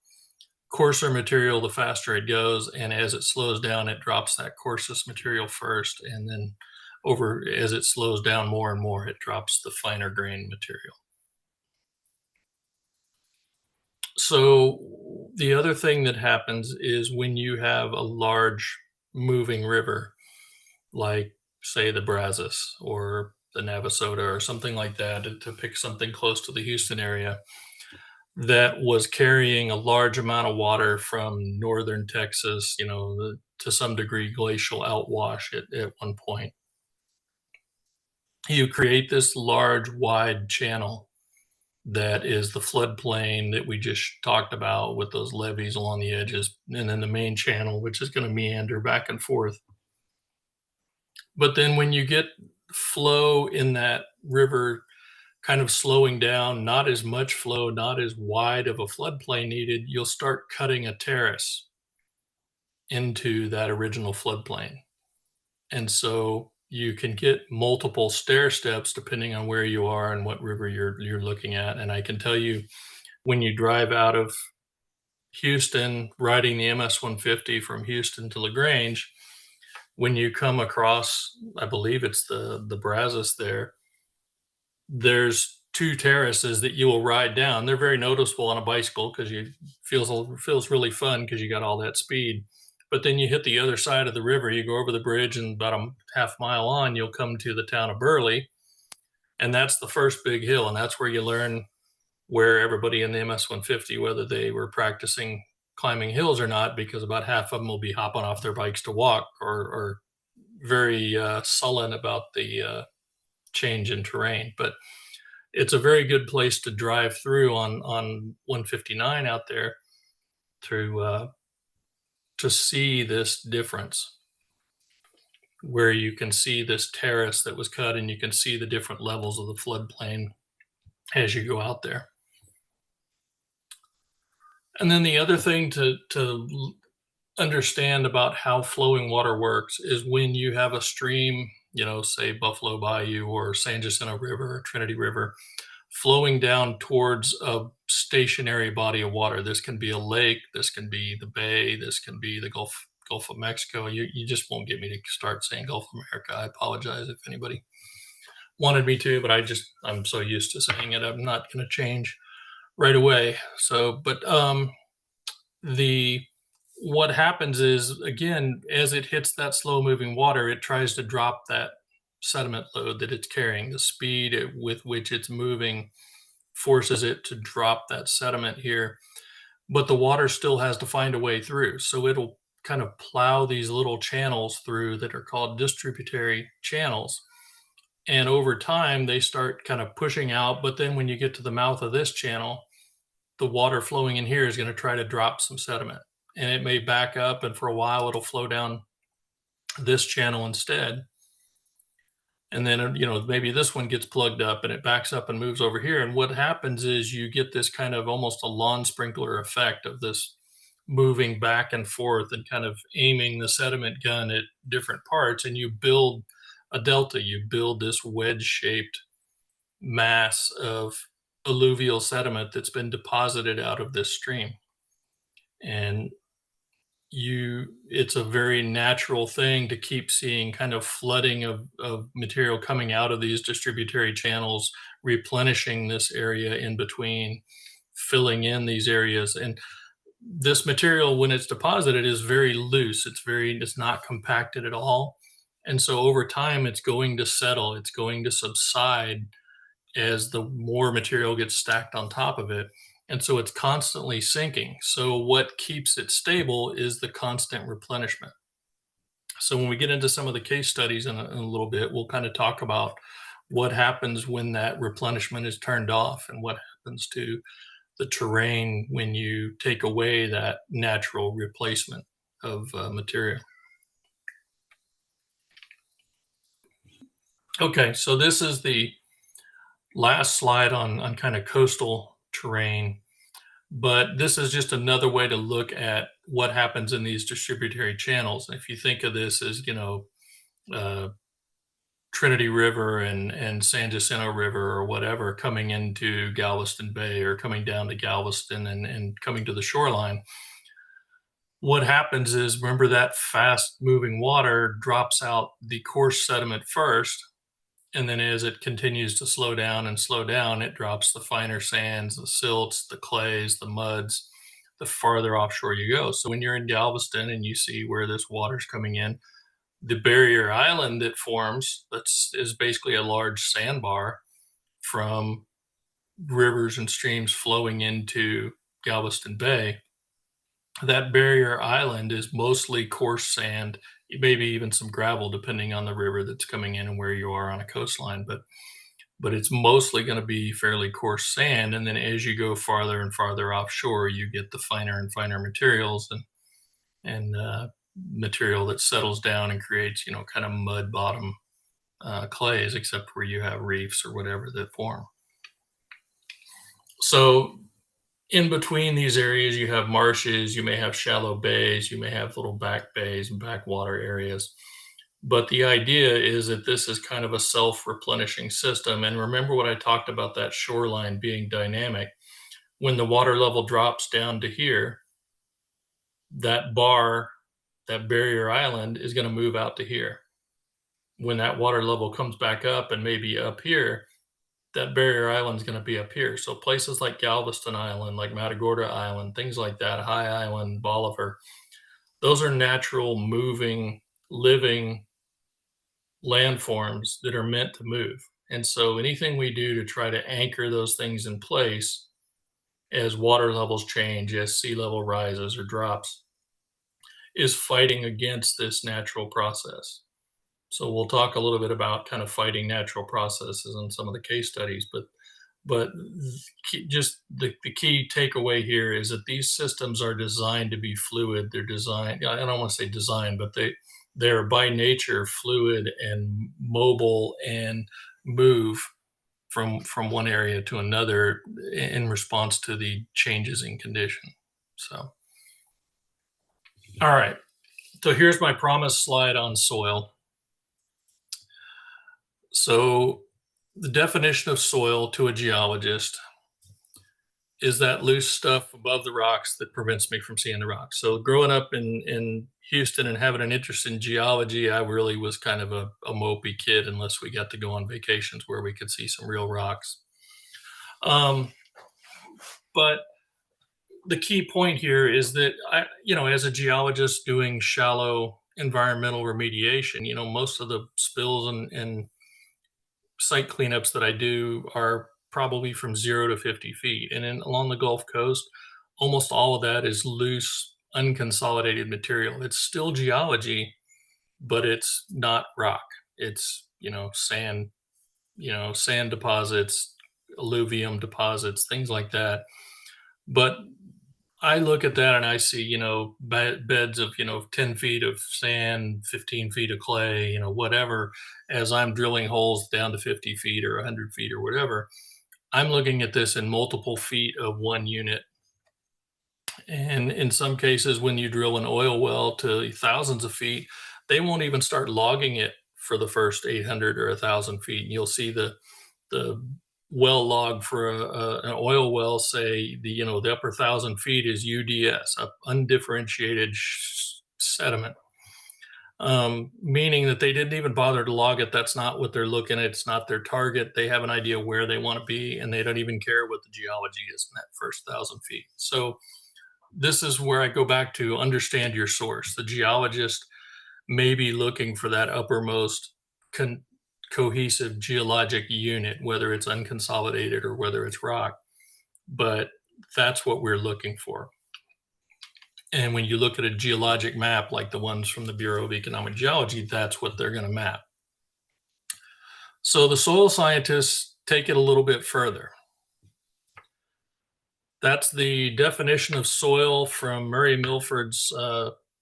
coarser material the faster it goes, and as it slows down, it drops that coarsest material first, and then as it slows down more and more, it drops the finer grained material. So the other thing that happens is when you have a large moving river, like say the Brazos or the Navasota or something like that, to pick something close to the Houston area, that was carrying a large amount of water from northern Texas, to some degree glacial outwash at one point. you create this large, wide channel that is the floodplain that we just talked about with those levees along the edges, and then the main channel, which is going to meander back and forth. But then when you get flow in that river kind of slowing down, not as much flow, not as wide of a floodplain needed, you'll start cutting a terrace into that original floodplain. And so you can get multiple stair steps depending on where you are and what river you're looking at. And I can tell you, when you drive out of Houston, riding the MS-150 from Houston to LaGrange, when you come across, I believe it's the Brazos there, there's two terraces that you will ride down. They're very noticeable on a bicycle because you feels really fun because you got all that speed. But then you hit the other side of the river, you go over the bridge, and about a half mile on, you'll come to the town of Burley, and that's the first big hill, and that's where you learn where everybody in the MS-150, whether they were practicing climbing hills or not, because about half of them will be hopping off their bikes to walk, or very sullen about the change in terrain. But it's a very good place to drive through on 159 out there to see this difference, where you can see this terrace that was cut and you can see the different levels of the floodplain as you go out there. And then the other thing to understand about how flowing water works is when you have a stream, say Buffalo Bayou or San Jacinto River or Trinity River, flowing down towards a stationary body of water. This can be a lake, this can be the bay, this can be the Gulf of Mexico. You just won't get me to start saying Gulf of America. I apologize if anybody wanted me to, but I'm so used to saying it, I'm not going to change right away. So, but what happens is, again, as it hits that slow moving water, it tries to drop that sediment load that it's carrying. The speed with which it's moving forces it to drop that sediment here, but the water still has to find a way through. So it'll kind of plow these little channels through that are called distributary channels. And over time, they start kind of pushing out. But then when you get to the mouth of this channel, the water flowing in here is going to try to drop some sediment. And it may back up, and for a while, it'll flow down this channel instead. And then, maybe this one gets plugged up and it backs up and moves over here. And what happens is you get this kind of almost a lawn sprinkler effect of this moving back and forth and kind of aiming the sediment gun at different parts. And you build a delta, you build this wedge-shaped mass of alluvial sediment that's been deposited out of this stream. And it's a very natural thing to keep seeing kind of flooding of material coming out of these distributary channels, replenishing this area in between, filling in these areas. And this material, when it's deposited, is very loose. It's not compacted at all. And so over time, it's going to settle, it's going to subside as the more material gets stacked on top of it. And so it's constantly sinking. So what keeps it stable is the constant replenishment. So when we get into some of the case studies in a little bit, we'll kind of talk about what happens when that replenishment is turned off and what happens to the terrain when you take away that natural replacement of material. Okay, so this is the last slide on kind of coastal terrain, but this is just another way to look at what happens in these distributary channels. If you think of this as, Trinity River and San Jacinto River or whatever coming into Galveston Bay or coming down to Galveston and coming to the shoreline, what happens is, remember, that fast moving water drops out the coarse sediment first. And then as it continues to slow down, it drops the finer sands, the silts, the clays, the muds, the farther offshore you go. So when you're in Galveston and you see where this water's coming in, the barrier island that forms, is basically a large sandbar from rivers and streams flowing into Galveston Bay. That barrier island is mostly coarse sand maybe even some gravel, depending on the river that's coming in and where you are on a coastline. But it's mostly going to be fairly coarse sand. And then as you go farther and farther offshore, you get the finer and finer materials and material that settles down and creates, kind of mud bottom clays, except where you have reefs or whatever that form. So in between these areas, you have marshes, you may have shallow bays, you may have little back bays and backwater areas. But the idea is that this is kind of a self-replenishing system. And remember what I talked about, that shoreline being dynamic. When the water level drops down to here, that barrier island is going to move out to here. When that water level comes back up and maybe up here, that barrier island is going to be up here. So places like Galveston Island, like Matagorda Island, things like that, High Island, Bolivar, those are natural, moving, living landforms that are meant to move. And so anything we do to try to anchor those things in place as water levels change, as sea level rises or drops, is fighting against this natural process. So we'll talk a little bit about kind of fighting natural processes in some of the case studies, but just the key takeaway here is that these systems are designed to be fluid. They're designed, I don't want to say designed, but they're by nature fluid and mobile and move from one area to another in response to the changes in condition. So, all right. So here's my promised slide on soil. So the definition of soil to a geologist is that loose stuff above the rocks that prevents me from seeing the rocks. So growing up in Houston and having an interest in geology, I really was kind of a mopey kid unless we got to go on vacations where we could see some real rocks. But the key point here is that as a geologist doing shallow environmental remediation, most of the spills and site cleanups that I do are probably from 0 to 50 feet. And along the Gulf Coast, almost all of that is loose, unconsolidated material. It's still geology, but it's not rock. It's, sand, sand deposits, alluvium deposits, things like that. But I look at that and I see, beds of, 10 feet of sand, 15 feet of clay, whatever, as I'm drilling holes down to 50 feet or 100 feet or whatever. I'm looking at this in multiple feet of one unit. And in some cases, when you drill an oil well to thousands of feet, they won't even start logging it for the first 800 or 1,000 feet. And you'll see the well log for an oil well, say the upper 1,000 feet is UDS, undifferentiated sediment, meaning that they didn't even bother to log it. That's not what they're looking at. It's not their target. They have an idea where they want to be, and they don't even care what the geology is in that first 1,000 feet. So this is where I go back to understand your source. The geologist may be looking for that uppermost cohesive geologic unit, whether it's unconsolidated or whether it's rock, but that's what we're looking for. And when you look at a geologic map, like the ones from the Bureau of Economic Geology, that's what they're going to map. So the soil scientists take it a little bit further. That's the definition of soil from Murray Milford's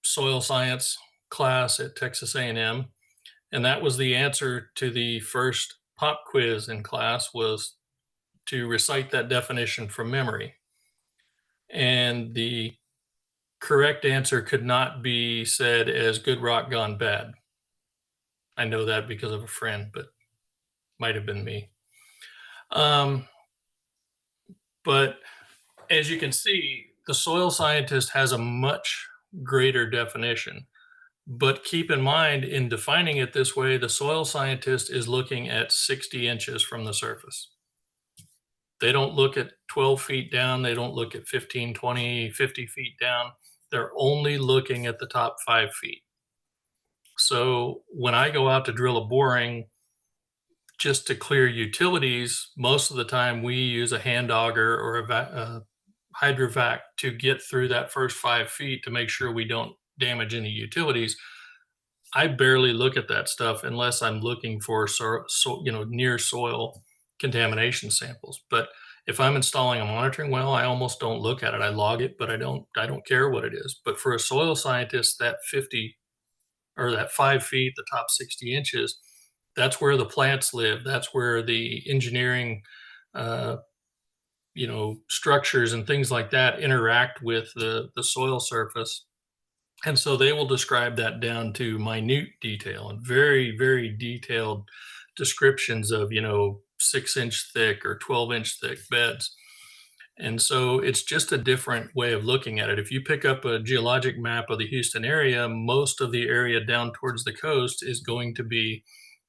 soil science class at Texas A&M. And that was the answer to the first pop quiz in class, was to recite that definition from memory. And the correct answer could not be said as good rock gone bad. I know that because of a friend, but might have been me. But as you can see, the soil scientist has a much greater definition. But keep in mind, in defining it this way, the soil scientist is looking at 60 inches from the surface. They don't look at 12 feet down. They don't look at 15, 20, 50 feet down. They're only looking at the top 5 feet. So when I go out to drill a boring just to clear utilities, most of the time we use a hand auger or a hydrovac to get through that first 5 feet to make sure we don't damage any utilities. I barely look at that stuff unless I'm looking for near soil contamination samples. But if I'm installing a monitoring well, I almost don't look at it. I log it, but I don't care what it is. But for a soil scientist, that 50 or that 5 feet, the top 60 inches, that's where the plants live. That's where the engineering, uh, structures and things like that interact with the soil surface. And so they will describe that down to minute detail and very, very detailed descriptions of, 6-inch thick or 12-inch thick beds. And so it's just a different way of looking at it. If you pick up a geologic map of the Houston area, most of the area down towards the coast is going to be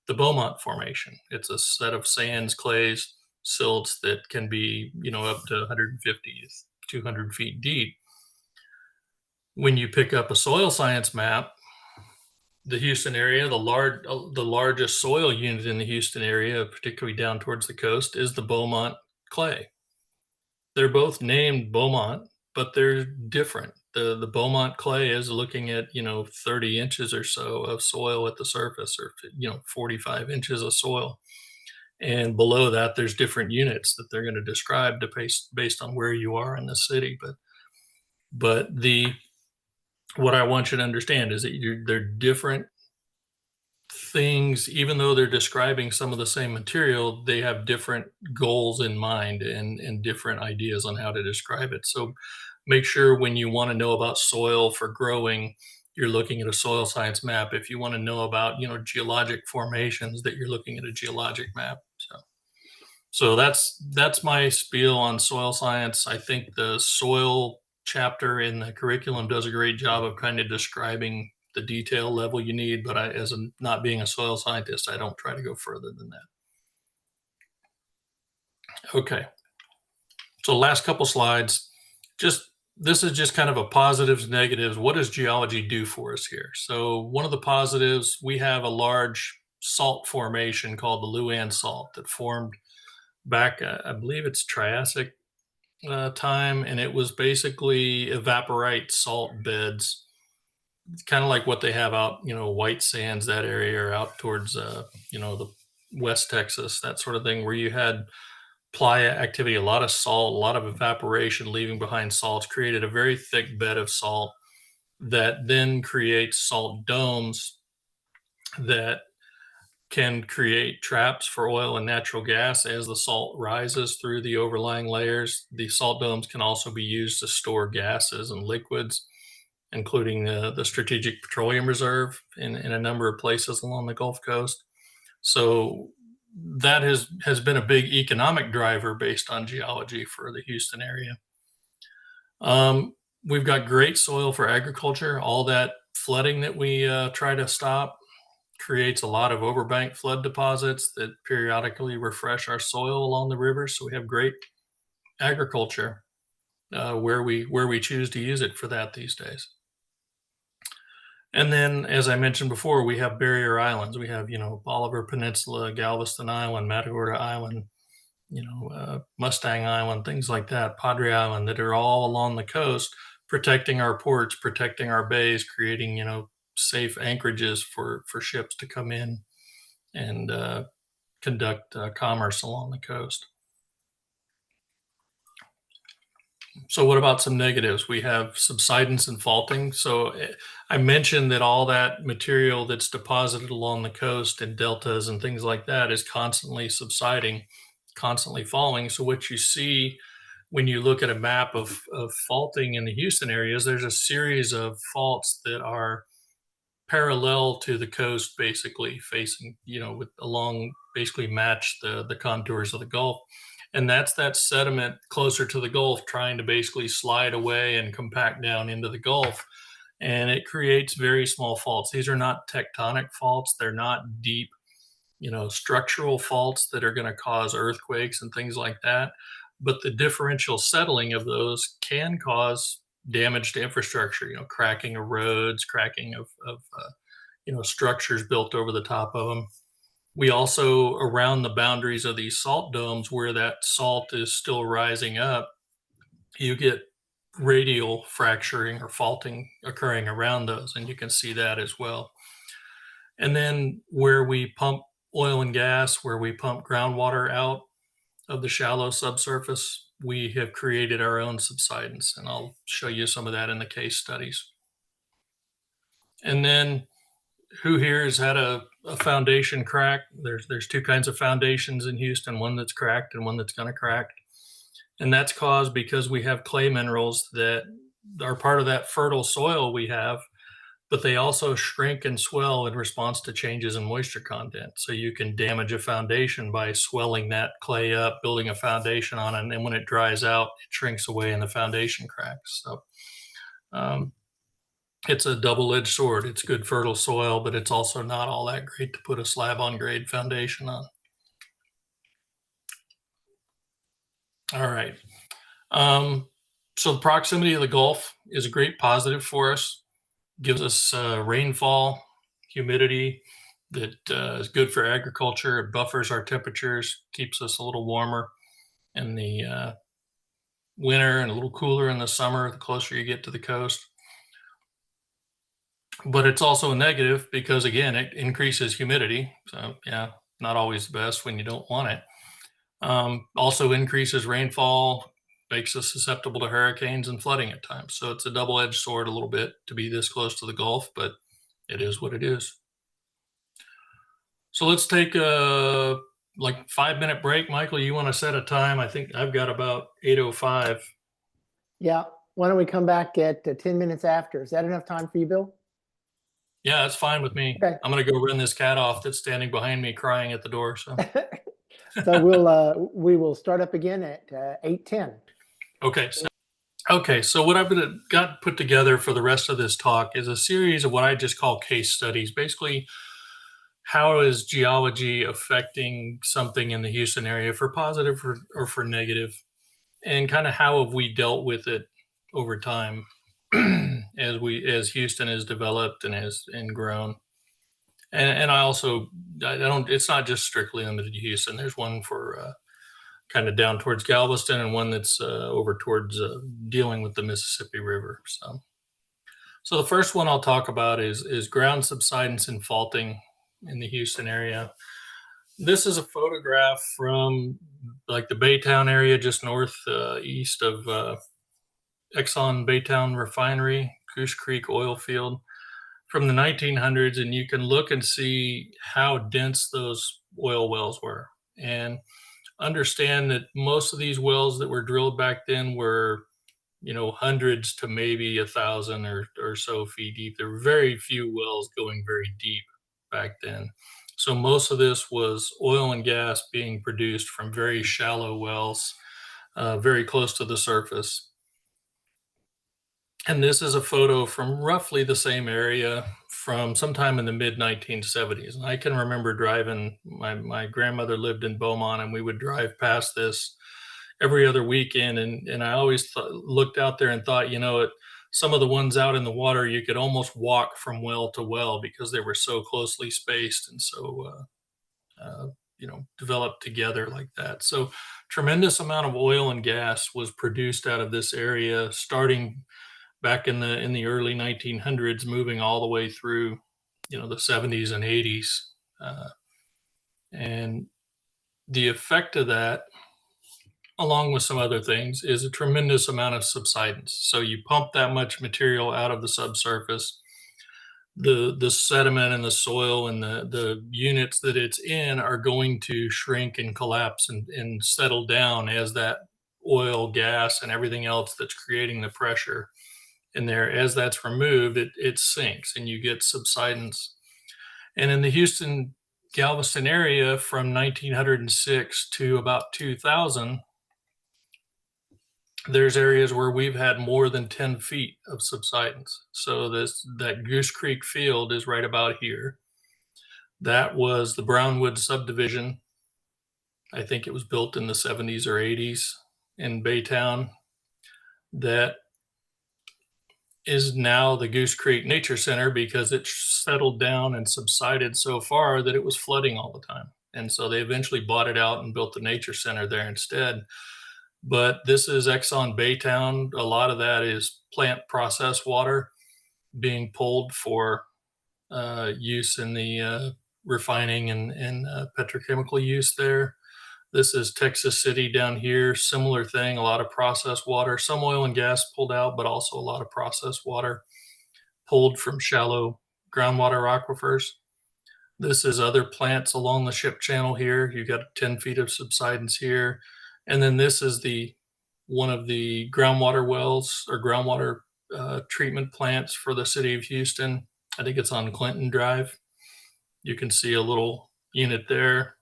the Beaumont Formation. It's a set of sands, clays, silts that can be, up to 150, 200 feet deep. When you pick up a soil science map, the Houston area, the largest soil unit in the Houston area, particularly down towards the coast, is the Beaumont clay. They're both named Beaumont, but they're different. The Beaumont clay is looking at 30 inches or so of soil at the surface, or 45 inches of soil, and below that there's different units that they're going to describe based on where you are in the city. But what I want you to understand is that they're different things. Even though they're describing some of the same material, they have different goals in mind and different ideas on how to describe it. So make sure when you want to know about soil for growing, you're looking at a soil science map. If you want to know about geologic formations, that you're looking at a geologic map. So that's my spiel on soil science. I think the soil chapter in the curriculum does a great job of kind of describing the detail level you need, but not being a soil scientist, I don't try to go further than that. Okay, so last couple slides, this is just kind of a positives, negatives. What does geology do for us here? So one of the positives, we have a large salt formation called the Luan Salt that formed back, I believe it's Triassic time, and it was basically evaporite salt beds. It's kind of like what they have out, White Sands, that area, or out towards, the West Texas, that sort of thing, where you had playa activity, a lot of salt, a lot of evaporation leaving behind salts, created a very thick bed of salt that then creates salt domes that can create traps for oil and natural gas as the salt rises through the overlying layers. The salt domes can also be used to store gases and liquids, including the Strategic Petroleum Reserve in a number of places along the Gulf Coast. So that has been a big economic driver based on geology for the Houston area. We've got great soil for agriculture. All that flooding that we try to stop creates a lot of overbank flood deposits that periodically refresh our soil along the rivers. So we have great agriculture where we choose to use it for that these days. And then, as I mentioned before, we have barrier islands. We have, Bolivar Peninsula, Galveston Island, Matagorda Island, Mustang Island, things like that, Padre Island, that are all along the coast, protecting our ports, protecting our bays, creating, safe anchorages for ships to come in and conduct commerce along the coast. So what about some negatives? We have subsidence and faulting. So I mentioned that all that material that's deposited along the coast and deltas and things like that is constantly subsiding, constantly falling. So what you see when you look at a map of faulting in the Houston areas, there's a series of faults that are parallel to the coast, basically facing, basically match the contours of the Gulf. And that's that sediment closer to the Gulf trying to basically slide away and compact down into the Gulf. And it creates very small faults. These are not tectonic faults. They're not deep, structural faults that are going to cause earthquakes and things like that. But the differential settling of those can cause damage to infrastructure, cracking of roads, cracking of structures built over the top of them. We also, around the boundaries of these salt domes, where that salt is still rising up, you get radial fracturing or faulting occurring around those, and you can see that as well. And then where we pump oil and gas, where we pump groundwater out of the shallow subsurface, we have created our own subsidence. And I'll show you some of that in the case studies. And then who here has had a foundation crack? There's two kinds of foundations in Houston, one that's cracked and one that's going to crack. And that's caused because we have clay minerals that are part of that fertile soil we have, but they also shrink and swell in response to changes in moisture content. So you can damage a foundation by swelling that clay up, building a foundation on it, and then when it dries out, it shrinks away and the foundation cracks. So it's a double-edged sword. It's good fertile soil, but it's also not all that great to put a slab on grade foundation on. All right. So the proximity of the Gulf is a great positive for us. Gives us rainfall, humidity that is good for agriculture. It buffers our temperatures, keeps us a little warmer in the winter and a little cooler in the summer, the closer you get to the coast. But it's also a negative because, again, it increases humidity. So, yeah, not always the best when you don't want it. Also increases rainfall, makes us susceptible to hurricanes and flooding at times. So it's a double-edged sword a little bit to be this close to the Gulf, but it is what it is. So let's take a 5-minute break. Michael, you want to set a time? I think I've got about 8:05. Yeah. Why don't we come back at 10 minutes after? Is that enough time for you, Bill? Yeah, that's fine with me. Okay. I'm going to go run this cat off that's standing behind me crying at the door. So, So we will start up again at 8:10. Okay. So what I've got put together for the rest of this talk is a series of what I just call case studies. Basically, how is geology affecting something in the Houston area for positive or for negative, and kind of how have we dealt with it over time as Houston has developed and grown. And I don't, it's not just strictly limited to Houston. There's one for kind of down towards Galveston and one that's over towards dealing with the Mississippi River. So the first one I'll talk about is ground subsidence and faulting in the Houston area. This is a photograph from like the Baytown area, just east of Exxon Baytown Refinery, Goose Creek oil field from the 1900s. And you can look and see how dense those oil wells were. And understand that most of these wells that were drilled back then were, hundreds to maybe 1,000 or so feet deep. There were very few wells going very deep back then. So most of this was oil and gas being produced from very shallow wells, very close to the surface. And this is a photo from roughly the same area from sometime in the mid 1970s. And I can remember driving, my grandmother lived in Beaumont, and we would drive past this every other weekend. And I always looked out there and thought, some of the ones out in the water, you could almost walk from well to well because they were so closely spaced and so, developed together like that. So tremendous amount of oil and gas was produced out of this area, starting back in the early 1900s, moving all the way through, the 70s and 80s. And the effect of that, along with some other things, is a tremendous amount of subsidence. So you pump that much material out of the subsurface, the sediment and the soil and the units that it's in are going to shrink and collapse and settle down as that oil, gas, and everything else that's creating the pressure in there, as that's removed, it sinks and you get subsidence. And in the Houston, Galveston area from 1906 to about 2000, there's areas where we've had more than 10 feet of subsidence. So that Goose Creek field is right about here. That was the Brownwood subdivision. I think it was built in the 70s or 80s in Baytown. That is now the Goose Creek Nature Center because it settled down and subsided so far that it was flooding all the time. And so they eventually bought it out and built the Nature Center there instead. But this is Exxon Baytown. A lot of that is plant process water being pulled for use in the refining and petrochemical use there. This is Texas City down here, similar thing, a lot of processed water, some oil and gas pulled out, but also a lot of processed water pulled from shallow groundwater aquifers. This is other plants along the ship channel here. You got 10 feet of subsidence here. And then this is one of the groundwater wells or groundwater treatment plants for the city of Houston. I think it's on Clinton Drive. You can see a little unit there.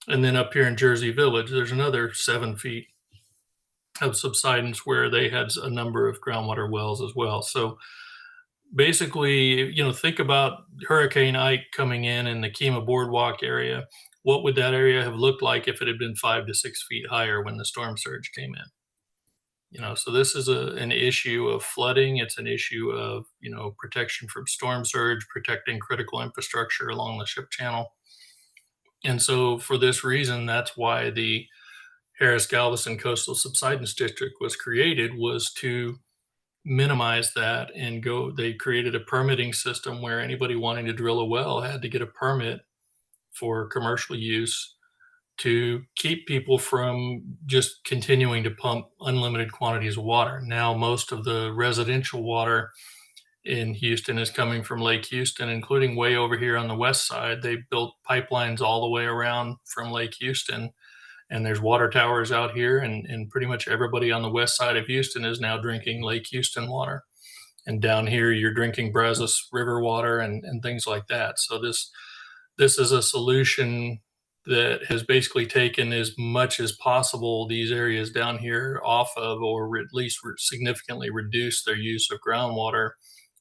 And then up here in Jersey Village, there's another 7 feet of subsidence where they had a number of groundwater wells as well. So basically, think about Hurricane Ike coming in the Kemah Boardwalk area. What would that area have looked like if it had been 5 to 6 feet higher when the storm surge came in? So this is an issue of flooding. It's an issue of, protection from storm surge, protecting critical infrastructure along the ship channel. And so for this reason, that's why the Harris-Galveston Coastal Subsidence District was created, was to minimize that and they created a permitting system where anybody wanting to drill a well had to get a permit for commercial use to keep people from just continuing to pump unlimited quantities of water. Now, most of the residential water in Houston is coming from Lake Houston, including way over here on the west side. They built pipelines all the way around from Lake Houston, and there's water towers out here, and pretty much everybody on the west side of Houston is now drinking Lake Houston water. And down here, you're drinking Brazos River water and things like that. So this is a solution that has basically taken as much as possible these areas down here off of, or at least significantly reduce their use of groundwater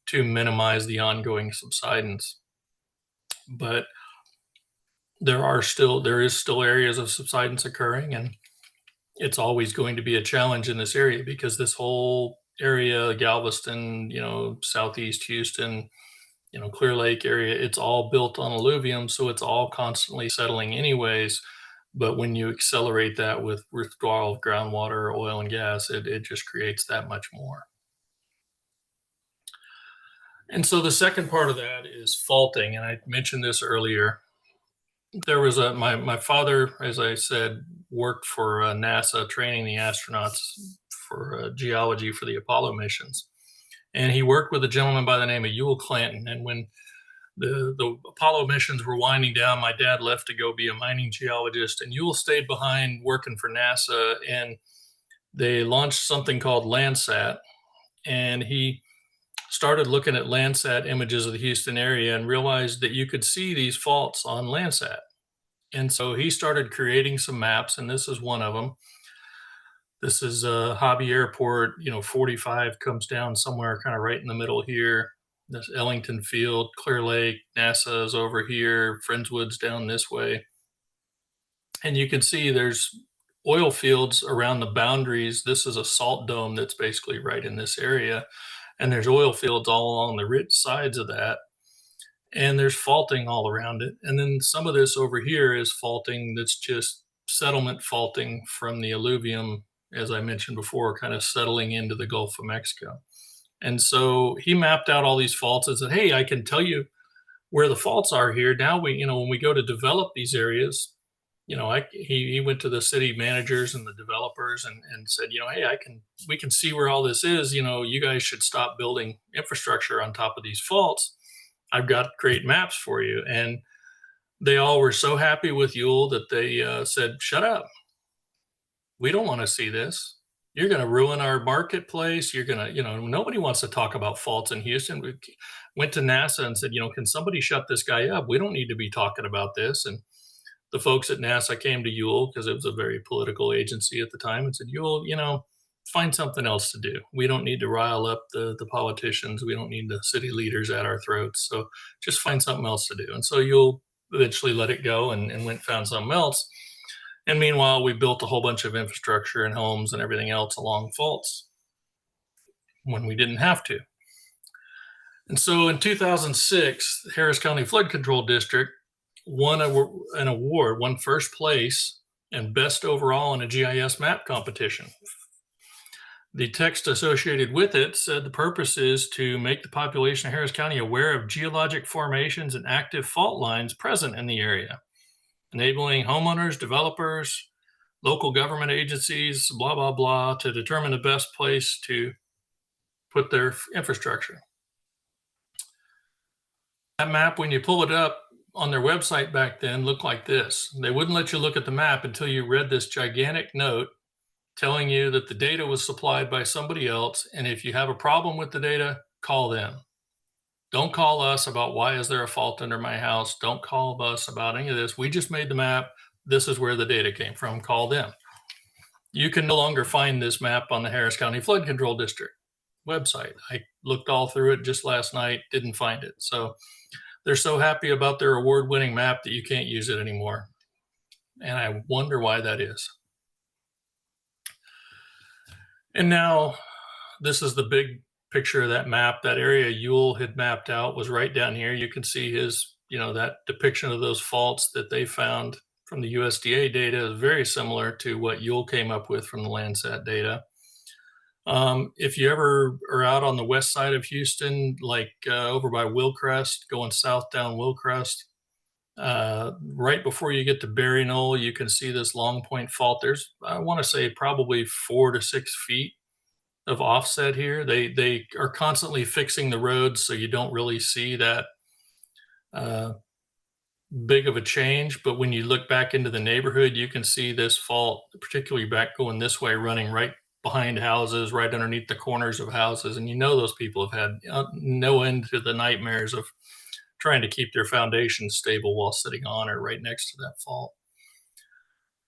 to minimize the ongoing subsidence. But there is still areas of subsidence occurring, and it's always going to be a challenge in this area because this whole area, Galveston, Southeast Houston, Clear Lake area, it's all built on alluvium, so it's all constantly settling anyways. But when you accelerate that with withdrawal of groundwater, oil and gas, it just creates that much more. And so the second part of that is faulting. And I mentioned this earlier. There was my father, as I said, worked for NASA training the astronauts for geology for the Apollo missions. And he worked with a gentleman by the name of Ewell Clanton. And when the Apollo missions were winding down, my dad left to go be a mining geologist, and Ewell stayed behind working for NASA. And they launched something called Landsat. And he started looking at Landsat images of the Houston area and realized that you could see these faults on Landsat. And so he started creating some maps, and this is one of them. This is Hobby Airport, 45 comes down somewhere kind of right in the middle here. This Ellington Field, Clear Lake, NASA is over here, Friendswood's down this way. And you can see there's oil fields around the boundaries. This is a salt dome that's basically right in this area. And there's oil fields all along the rich sides of that. And there's faulting all around it. And then some of this over here is faulting that's just settlement faulting from the alluvium, as I mentioned before, kind of settling into the Gulf of Mexico. And so he mapped out all these faults and said, hey, I can tell you where the faults are here. Now when we go to develop these areas, he went to the city managers and the developers and said, hey, we can see where all this is. You guys should stop building infrastructure on top of these faults. I've got great maps for you. And they all were so happy with Ewell that they said, shut up. We don't want to see this. You're going to ruin our marketplace. You're going to, nobody wants to talk about faults in Houston. We went to NASA and said, can somebody shut this guy up? We don't need to be talking about this. And the folks at NASA came to Ewell, because it was a very political agency at the time, and said, Ewell, find something else to do. We don't need to rile up the politicians. We don't need the city leaders at our throats. So just find something else to do. And so Ewell eventually let it go and went and found something else. And meanwhile, we built a whole bunch of infrastructure and homes and everything else along faults when we didn't have to. And so in 2006, the Harris County Flood Control District won an award, won first place and best overall in a GIS map competition. The text associated with it said the purpose is to make the population of Harris County aware of geologic formations and active fault lines present in the area, enabling homeowners, developers, local government agencies, blah, blah, blah, to determine the best place to put their infrastructure. That map, when you pull it up on their website back then, looked like this. They wouldn't let you look at the map until you read this gigantic note telling you that the data was supplied by somebody else. And if you have a problem with the data, call them. Don't call us about why is there a fault under my house. Don't call us about any of this. We just made the map. This is where the data came from. Call them. You can no longer find this map on the Harris County Flood Control District website. I looked all through it just last night, didn't find it. So they're so happy about their award-winning map that you can't use it anymore. And I wonder why that is. And now this is the big picture of that map. That area Ewell had mapped out was right down here. You can see his, that depiction of those faults that they found from the USDA data is very similar to what Ewell came up with from the Landsat data. If you ever are out on the west side of Houston, like over by Willcrest, going south down Willcrest, right before you get to Berry Knoll, you can see this long point fault. There's, I want to say, probably 4 to 6 feet of offset here. They are constantly fixing the roads, so you don't really see that big of a change. But when you look back into the neighborhood, you can see this fault, particularly back going this way, running right behind houses, right underneath the corners of houses. And those people have had no end to the nightmares of trying to keep their foundations stable while sitting on or right next to that fault.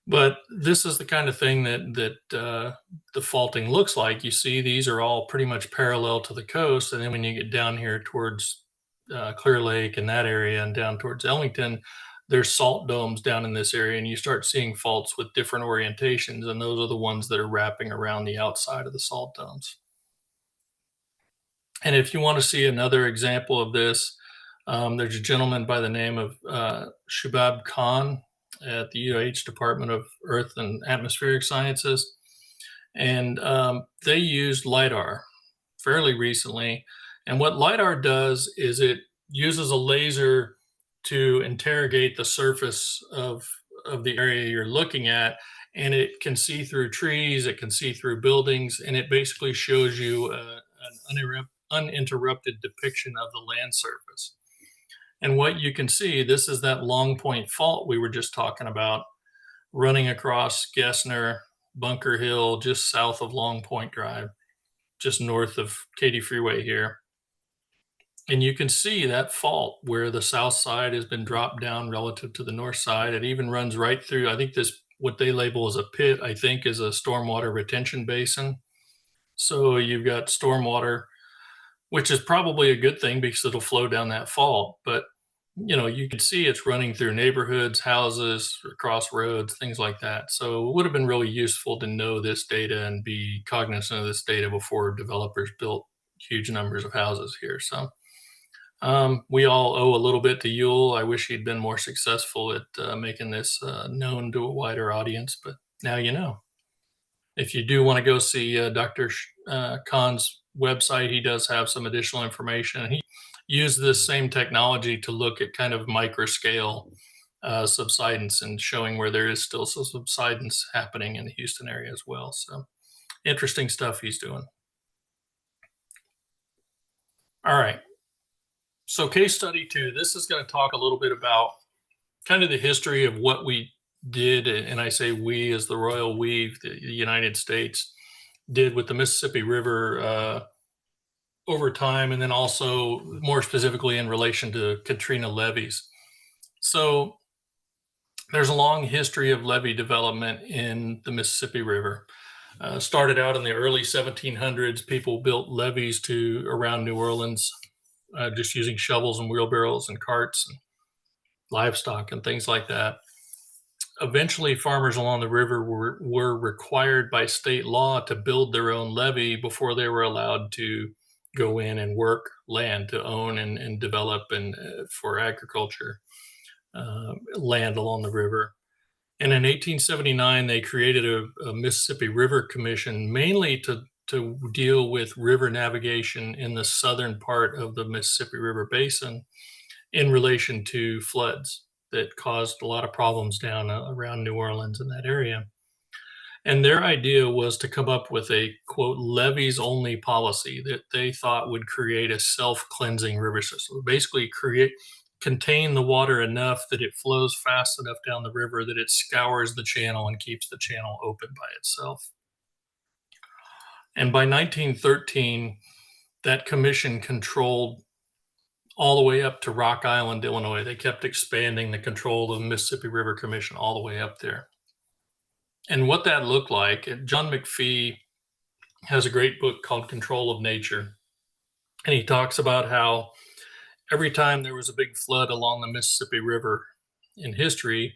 But this is the kind of thing that the faulting looks like. You see, these are all pretty much parallel to the coast. And then when you get down here towards Clear Lake and that area and down towards Ellington, there's salt domes down in this area, and you start seeing faults with different orientations, and those are the ones that are wrapping around the outside of the salt domes. And if you want to see another example of this, there's a gentleman by the name of Shubab Khan at the UH Department of Earth and Atmospheric Sciences. And they used LIDAR fairly recently. And what LIDAR does is it uses a laser to interrogate the surface of the area you're looking at. And it can see through trees, it can see through buildings, and it basically shows you an uninterrupted depiction of the land surface. And what you can see, this is that long point fault we were just talking about, running across Gessner, Bunker Hill, just south of Long Point Drive, just north of Katy Freeway here. And you can see that fault where the south side has been dropped down relative to the north side. It even runs right through, I think this, what they label as a pit, I think is a stormwater retention basin. So you've got stormwater, which is probably a good thing because it'll flow down that fault. But, you can see it's running through neighborhoods, houses, across roads, things like that. So it would have been really useful to know this data and be cognizant of this data before developers built huge numbers of houses here. So we all owe a little bit to Ewell. I wish he'd been more successful at making this known to a wider audience, but now you know. If you do want to go see Dr. Khan's website, he does have some additional information. And he used this same technology to look at kind of micro scale subsidence and showing where there is still some subsidence happening in the Houston area as well. So interesting stuff he's doing. All right. So case study 2, this is going to talk a little bit about kind of the history of what we did, and I say we as the royal we, the United States, did with the Mississippi River over time, and then also more specifically in relation to Katrina levees. So there's a long history of levee development in the Mississippi River. Started out in the early 1700s, people built levees around New Orleans, just using shovels and wheelbarrows and carts and livestock and things like that. Eventually, farmers along the river were required by state law to build their own levee before they were allowed to go in and work land to own and develop and for agriculture land along the river. And in 1879, they created a Mississippi River Commission mainly to deal with river navigation in the southern part of the Mississippi River Basin in relation to floods that caused a lot of problems down around New Orleans in that area. And their idea was to come up with a, quote, levees only policy that they thought would create a self-cleansing river system. Basically contain the water enough that it flows fast enough down the river that it scours the channel and keeps the channel open by itself. And by 1913, that commission controlled all the way up to Rock Island, Illinois. They kept expanding the control of the Mississippi River Commission all the way up there. And what that looked like, John McPhee has a great book called Control of Nature. And he talks about how every time there was a big flood along the Mississippi River in history,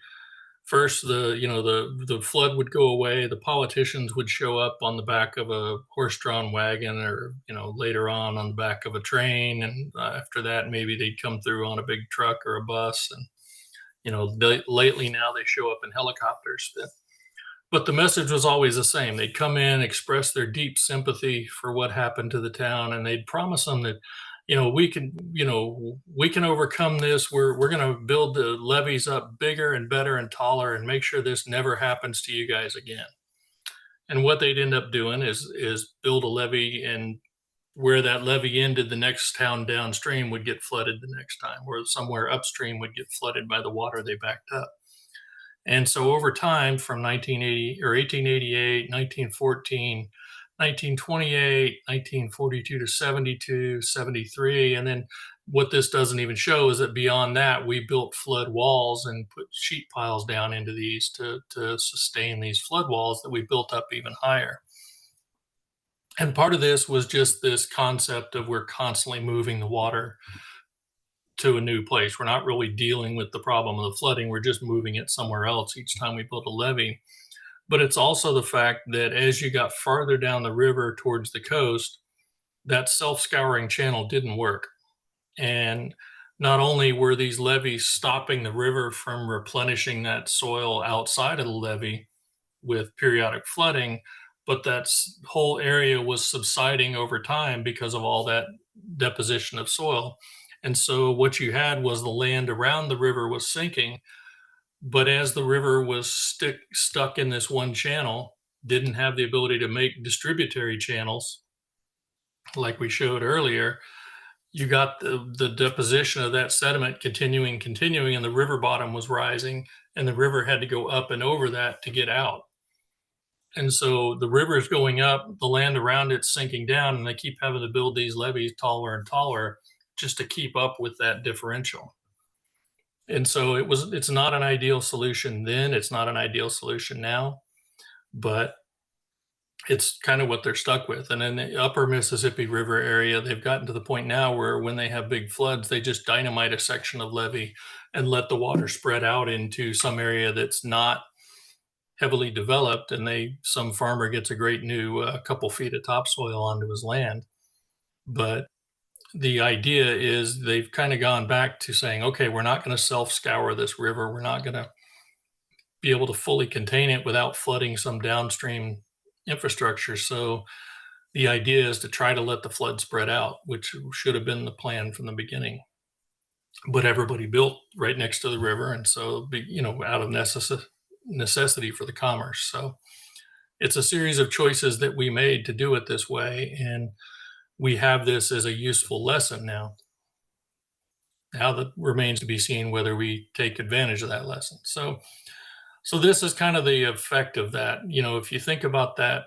first the flood would go away, the politicians would show up on the back of a horse-drawn wagon, or later on the back of a train, and after that maybe they'd come through on a big truck or a bus, and lately now they show up in helicopters. But the message was always the same. They'd come in, express their deep sympathy for what happened to the town, and they'd promise them that we can overcome this. We're going to build the levees up bigger and better and taller and make sure this never happens to you guys again. And what they'd end up doing is build a levee, and where that levee ended, the next town downstream would get flooded the next time, or somewhere upstream would get flooded by the water they backed up. And so over time, from 1980 or 1888, 1914, 1928, 1942 to 72, 73. And then what this doesn't even show is that beyond that, we built flood walls and put sheet piles down into these to sustain these flood walls that we built up even higher. And part of this was just this concept of we're constantly moving the water to a new place. We're not really dealing with the problem of the flooding. We're just moving it somewhere else each time we build a levee. But it's also the fact that as you got farther down the river towards the coast, that self-scouring channel didn't work. And not only were these levees stopping the river from replenishing that soil outside of the levee with periodic flooding, but that whole area was subsiding over time because of all that deposition of soil. And so what you had was the land around the river was sinking, but as the river was stuck in this one channel, didn't have the ability to make distributary channels like we showed earlier, you got the deposition of that sediment continuing, and the river bottom was rising, and the river had to go up and over that to get out. And so the river is going up, the land around it's sinking down, and they keep having to build these levees taller and taller just to keep up with that differential. And so it's not an ideal solution then, it's not an ideal solution now, but it's kind of what they're stuck with. And in the upper Mississippi River area, they've gotten to the point now where when they have big floods, they just dynamite a section of levee and let the water spread out into some area that's not heavily developed, and some farmer gets a great new couple feet of topsoil onto his land. But the idea is they've kind of gone back to saying, okay, we're not going to self-scour this river. We're not going to be able to fully contain it without flooding some downstream infrastructure. So the idea is to try to let the flood spread out, which should have been the plan from the beginning. But everybody built right next to the river, and so out of necessity for the commerce. So it's a series of choices that we made to do it this way, and we have this as a useful lesson now. Now that remains to be seen whether we take advantage of that lesson. So this is kind of the effect of that. If you think about that,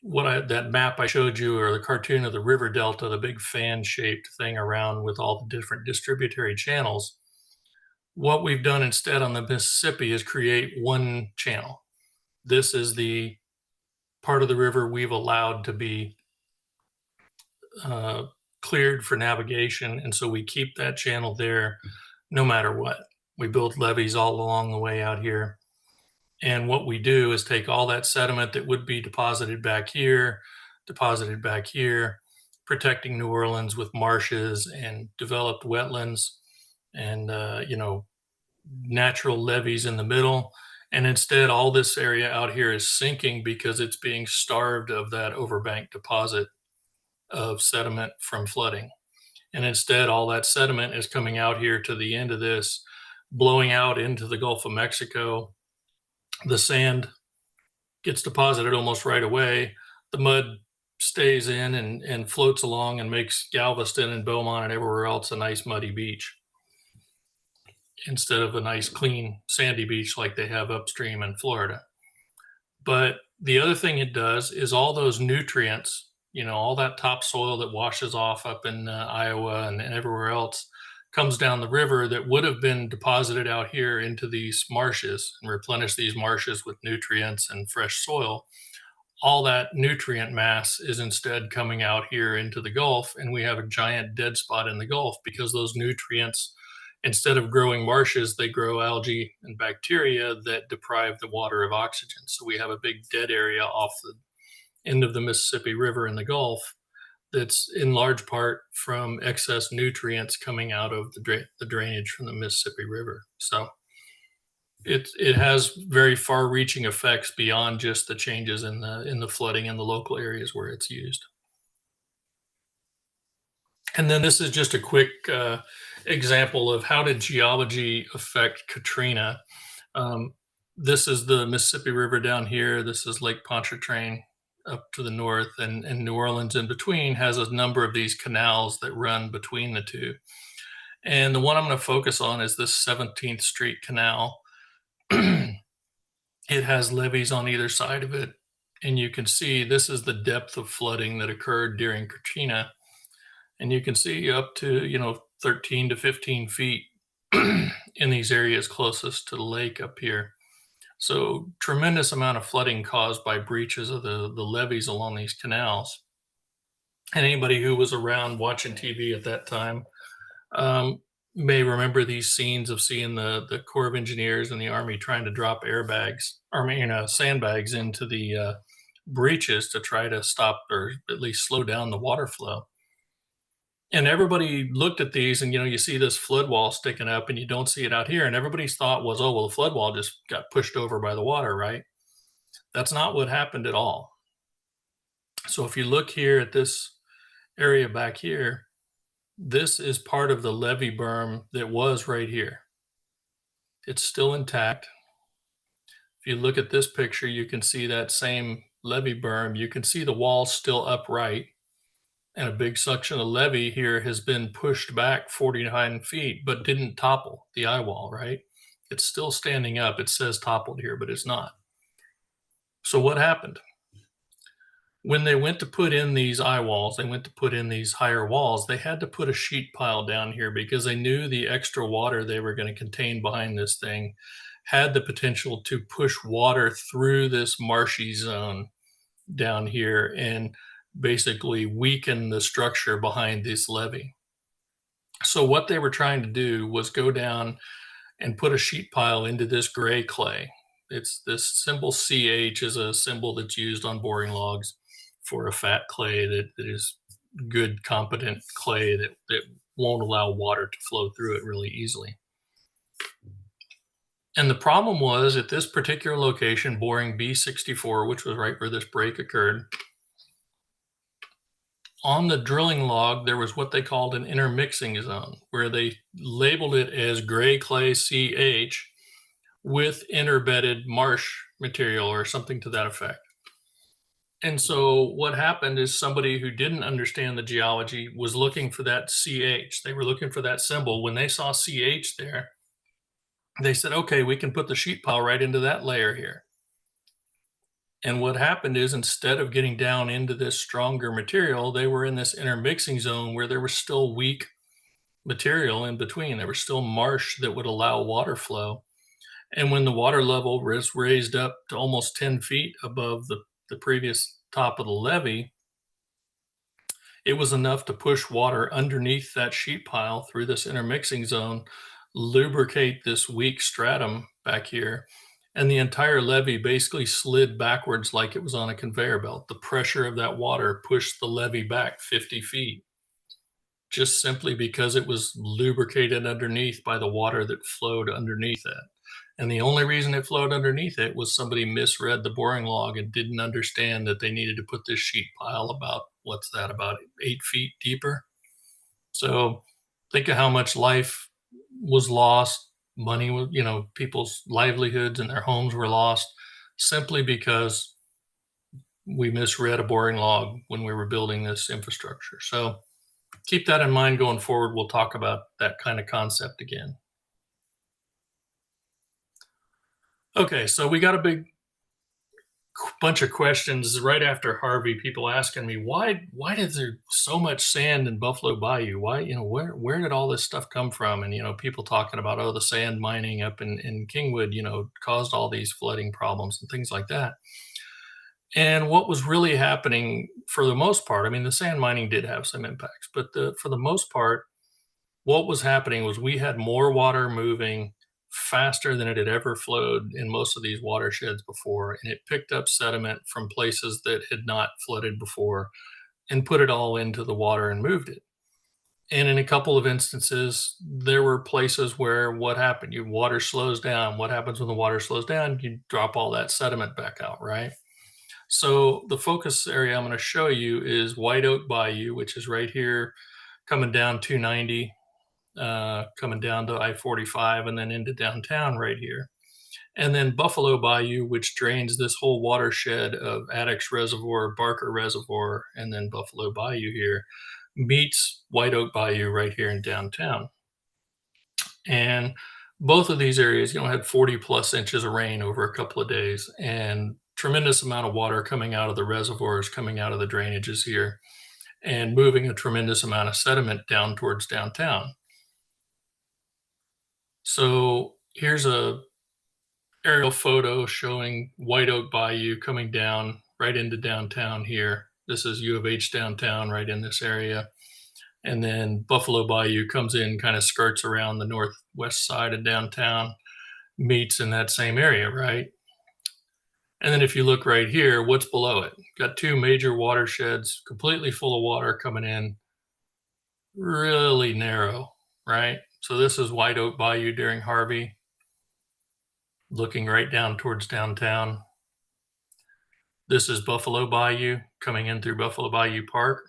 that map I showed you, or the cartoon of the river delta, the big fan-shaped thing around with all the different distributary channels, what we've done instead on the Mississippi is create one channel. This is the part of the river we've allowed to be cleared for navigation, and so we keep that channel there no matter what. We build levees all along the way out here, and what we do is take all that sediment that would be deposited back here, protecting New Orleans with marshes and developed wetlands and natural levees in the middle, And instead, all this area out here is sinking because it's being starved of that overbank deposit of sediment from flooding. And instead, all that sediment is coming out here to the end of this, blowing out into the Gulf of Mexico. The sand gets deposited almost right away. The mud stays in and floats along and makes Galveston and Beaumont and everywhere else a nice muddy beach instead of a nice clean sandy beach like they have upstream in Florida. But the other thing it does is all those nutrients, all that topsoil that washes off up in Iowa and everywhere else comes down the river that would have been deposited out here into these marshes and replenish these marshes with nutrients and fresh soil. All that nutrient mass is instead coming out here into the Gulf, and we have a giant dead spot in the Gulf because those nutrients, instead of growing marshes, they grow algae and bacteria that deprive the water of oxygen. So we have a big dead area off the end of the Mississippi River in the Gulf that's in large part from excess nutrients coming out of the drainage from the Mississippi River. So it has very far-reaching effects beyond just the changes in the flooding in the local areas where it's used. And then this is just a quick example of how did geology affect Katrina. This is the Mississippi River down here. This is Lake Pontchartrain up to the north, and New Orleans in between has a number of these canals that run between the two. And the one I'm going to focus on is this 17th Street Canal. It has levees on either side of it. And you can see this is the depth of flooding that occurred during Katrina. And you can see up to, 13 to 15 feet in these areas closest to the lake up here. So tremendous amount of flooding caused by breaches of the levees along these canals. And anybody who was around watching TV at that time may remember these scenes of seeing the Corps of Engineers and the Army trying to drop sandbags into the breaches to try to stop or at least slow down the water flow. And everybody looked at these and, you see this flood wall sticking up and you don't see it out here. And everybody's thought was, oh, well, the flood wall just got pushed over by the water, right? That's not what happened at all. So if you look here at this area back here, this is part of the levee berm that was right here. It's still intact. If you look at this picture, you can see that same levee berm. You can see the wall still upright. And a big section of levee here has been pushed back 49 feet, but didn't topple the eye wall, right? It's still standing up. It says toppled here, but it's not. So what happened? When they went to put in these eye walls, they went to put in these higher walls, they had to put a sheet pile down here because they knew the extra water they were going to contain behind this thing had the potential to push water through this marshy zone down here and basically weaken the structure behind this levee. So what they were trying to do was go down and put a sheet pile into this gray clay. It's this symbol CH is a symbol that's used on boring logs for a fat clay that is good, competent clay that won't allow water to flow through it really easily. And the problem was at this particular location, boring B64, which was right where this break occurred, on the drilling log, there was what they called an intermixing zone, where they labeled it as gray clay CH with interbedded marsh material or something to that effect. And so what happened is somebody who didn't understand the geology was looking for that CH. They were looking for that symbol. When they saw CH there, they said, okay, we can put the sheet pile right into that layer here. And what happened is instead of getting down into this stronger material, they were in this intermixing zone where there was still weak material in between. There was still marsh that would allow water flow. And when the water level was raised up to almost 10 feet above the previous top of the levee, it was enough to push water underneath that sheet pile through this intermixing zone, lubricate this weak stratum back here, and the entire levee basically slid backwards like it was on a conveyor belt. The pressure of that water pushed the levee back 50 feet, just simply because it was lubricated underneath by the water that flowed underneath it. And the only reason it flowed underneath it was somebody misread the boring log and didn't understand that they needed to put this sheet pile about, what's that, about 8 feet deeper. So think of how much life was lost, money was, people's livelihoods and their homes were lost simply because we misread a boring log when we were building this infrastructure. So keep that in mind going forward. We'll talk about that kind of concept again. Okay, so we got a big bunch of questions right after Harvey, people asking me, why is there so much sand in Buffalo Bayou? Why, where did all this stuff come from? And, people talking about, oh, the sand mining up in Kingwood, caused all these flooding problems and things like that. And what was really happening for the most part, I mean, the sand mining did have some impacts, but for the most part, what was happening was we had more water moving faster than it had ever flowed in most of these watersheds before. And it picked up sediment from places that had not flooded before and put it all into the water and moved it. And in a couple of instances, there were places where what happened? Your water slows down. What happens when the water slows down? You drop all that sediment back out, right? So the focus area I'm going to show you is White Oak Bayou, which is right here coming down 290. Coming down to I-45 and then into downtown right here. And then Buffalo Bayou, which drains this whole watershed of Addicks Reservoir, Barker Reservoir, and then Buffalo Bayou here, meets White Oak Bayou right here in downtown. And both of these areas, had 40 plus inches of rain over a couple of days and tremendous amount of water coming out of the reservoirs, coming out of the drainages here, and moving a tremendous amount of sediment down towards downtown. So here's a aerial photo showing White Oak Bayou coming down right into downtown here. This is U of H downtown right in this area. And then Buffalo Bayou comes in, kind of skirts around the northwest side of downtown, meets in that same area, right? And then if you look right here, what's below it? Got two major watersheds completely full of water coming in, really narrow, right? So this is White Oak Bayou during Harvey, looking right down towards downtown. This is Buffalo Bayou coming in through Buffalo Bayou Park,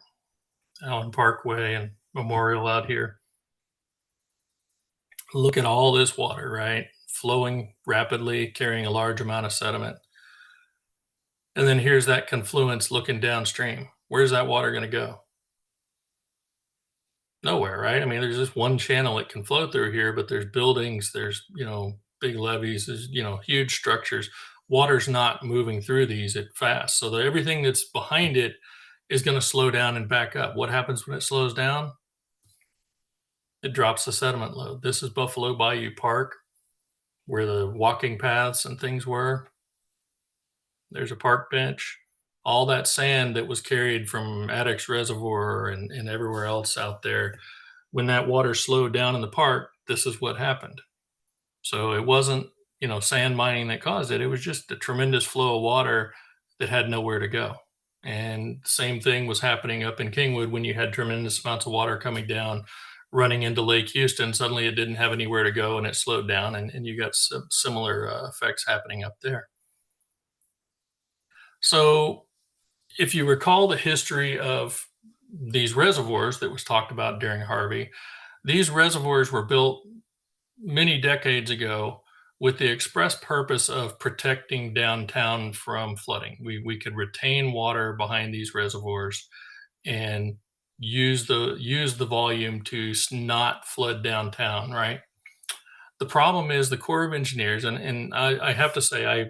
Allen Parkway and Memorial out here. Look at all this water, right? Flowing rapidly, carrying a large amount of sediment. And then here's that confluence looking downstream. Where's that water going to go? Nowhere, right? I mean, there's just one channel it can flow through here, but there's buildings, there's, big levees, there's, huge structures. Water's not moving through these at fast. So everything that's behind it is going to slow down and back up. What happens when it slows down? It drops the sediment load. This is Buffalo Bayou Park, where the walking paths and things were. There's a park bench. All that sand that was carried from Addicks Reservoir and everywhere else out there, when that water slowed down in the park, this is what happened. So it wasn't, sand mining that caused it. It was just a tremendous flow of water that had nowhere to go. And same thing was happening up in Kingwood when you had tremendous amounts of water coming down, running into Lake Houston. Suddenly it didn't have anywhere to go and it slowed down, and you got some similar effects happening up there. So if you recall the history of these reservoirs that was talked about during Harvey, these reservoirs were built many decades ago with the express purpose of protecting downtown from flooding. We could retain water behind these reservoirs and use the volume to not flood downtown, right? The problem is the Corps of Engineers, and I have to say I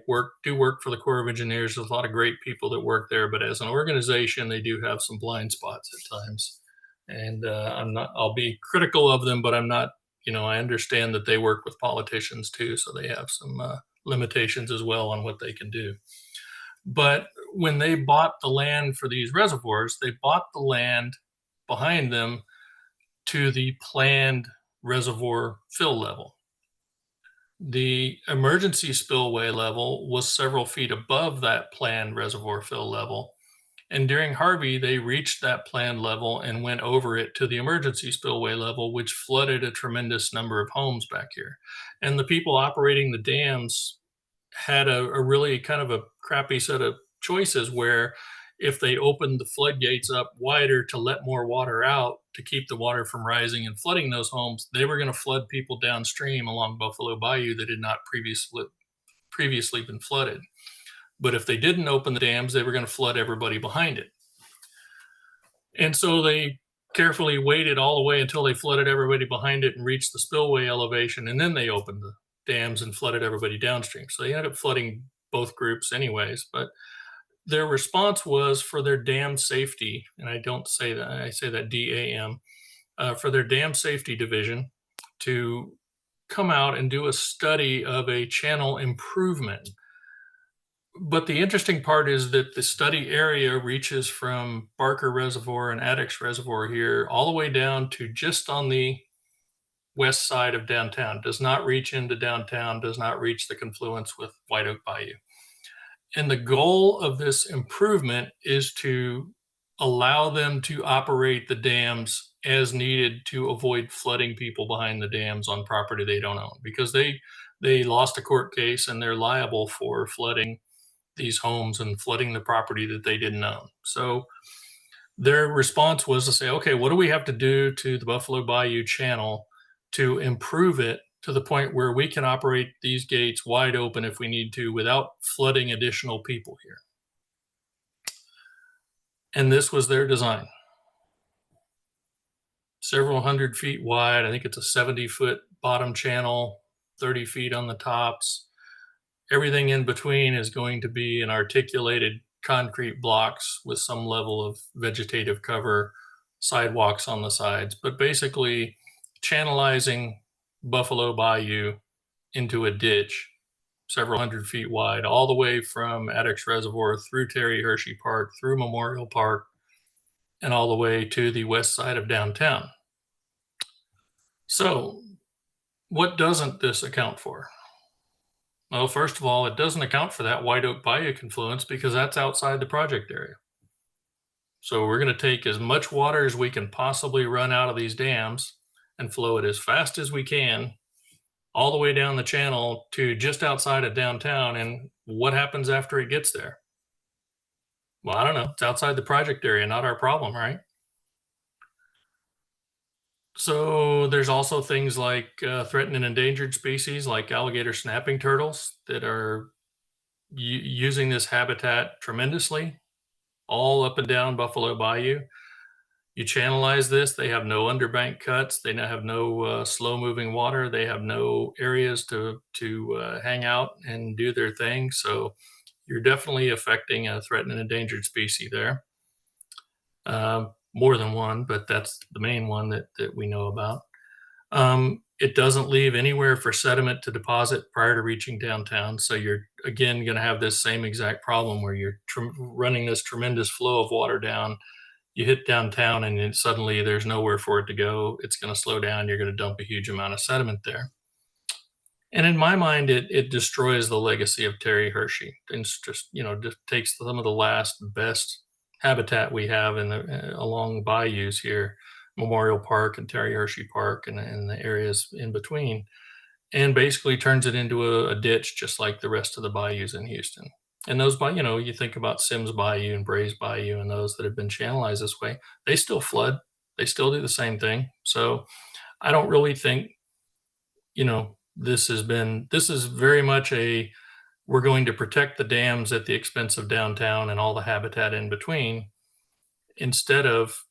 do work for the Corps of Engineers. There's a lot of great people that work there, but as an organization, they do have some blind spots at times. And I'll be critical of them, but I'm not, I understand that they work with politicians too, so they have some limitations as well on what they can do. But when they bought the land for these reservoirs, they bought the land behind them to the planned reservoir fill level. The emergency spillway level was several feet above that planned reservoir fill level. And during Harvey, they reached that planned level and went over it to the emergency spillway level, which flooded a tremendous number of homes back here. And the people operating the dams had a really kind of a crappy set of choices where if they opened the floodgates up wider to let more water out to keep the water from rising and flooding those homes, they were going to flood people downstream along Buffalo Bayou that had not previously been flooded. But if they didn't open the dams, they were going to flood everybody behind it. And so they carefully waited all the way until they flooded everybody behind it and reached the spillway elevation, and then they opened the dams and flooded everybody downstream. So they ended up flooding both groups anyways, but their response was for their dam safety, and I don't say that, I say that DAM, for their dam safety division to come out and do a study of a channel improvement. But the interesting part is that the study area reaches from Barker Reservoir and Addicks Reservoir here all the way down to just on the west side of downtown, does not reach into downtown, does not reach the confluence with White Oak Bayou. And the goal of this improvement is to allow them to operate the dams as needed to avoid flooding people behind the dams on property they don't own, because they lost a court case and they're liable for flooding these homes and flooding the property that they didn't own. So their response was to say, okay, what do we have to do to the Buffalo Bayou channel to improve it to the point where we can operate these gates wide open if we need to without flooding additional people here? And this was their design. Several hundred feet wide. I think it's a 70-foot bottom channel, 30 feet on the tops. Everything in between is going to be an articulated concrete blocks with some level of vegetative cover, sidewalks on the sides, but basically channelizing Buffalo Bayou into a ditch several hundred feet wide, all the way from Addicks Reservoir through Terry Hershey Park, through Memorial Park, and all the way to the west side of downtown. So what doesn't this account for? Well, first of all, it doesn't account for that White Oak Bayou confluence because that's outside the project area. So we're going to take as much water as we can possibly run out of these dams and flow it as fast as we can all the way down the channel to just outside of downtown. And what happens after it gets there? Well, I don't know. It's outside the project area, not our problem, right? So there's also things like threatened and endangered species like alligator snapping turtles that are using this habitat tremendously all up and down Buffalo Bayou. You channelize this, they have no underbank cuts, they have no slow moving water, they have no areas to hang out and do their thing. So you're definitely affecting a threatened and endangered species there. More than one, but that's the main one that we know about. It doesn't leave anywhere for sediment to deposit prior to reaching downtown. So you're, again, going to have this same exact problem where you're running this tremendous flow of water down. You hit downtown and suddenly there's nowhere for it to go. It's going to slow down. You're going to dump a huge amount of sediment there. And in my mind, it destroys the legacy of Terry Hershey. It's just, just takes some of the last best habitat we have in along bayous here, Memorial Park and Terry Hershey Park and the areas in between, and basically turns it into a ditch just like the rest of the bayous in Houston. And those, you think about Sims Bayou and Brays Bayou and those that have been channelized this way, they still flood. They still do the same thing. So I don't really think, this is very much we're going to protect the dams at the expense of downtown and all the habitat in between, instead of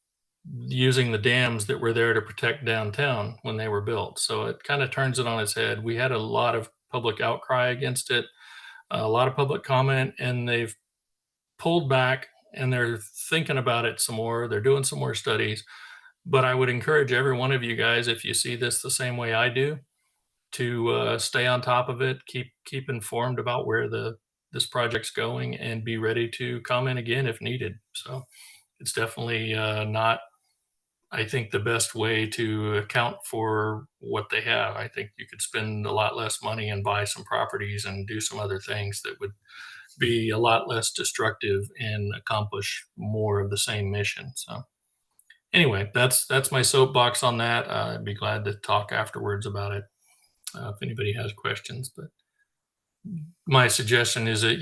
using the dams that were there to protect downtown when they were built. So it kind of turns it on its head. We had a lot of public outcry against it, a lot of public comment, and they've pulled back and they're thinking about it some more. They're doing some more studies. But I would encourage every one of you guys, if you see this the same way I do, to stay on top of it, keep informed about where this project's going, and be ready to comment again if needed. So it's definitely not, I think, the best way to account for what they have. I think you could spend a lot less money and buy some properties and do some other things that would be a lot less destructive and accomplish more of the same mission. So anyway, that's my soapbox on that. I'd be glad to talk afterwards about it if anybody has questions. But my suggestion is that,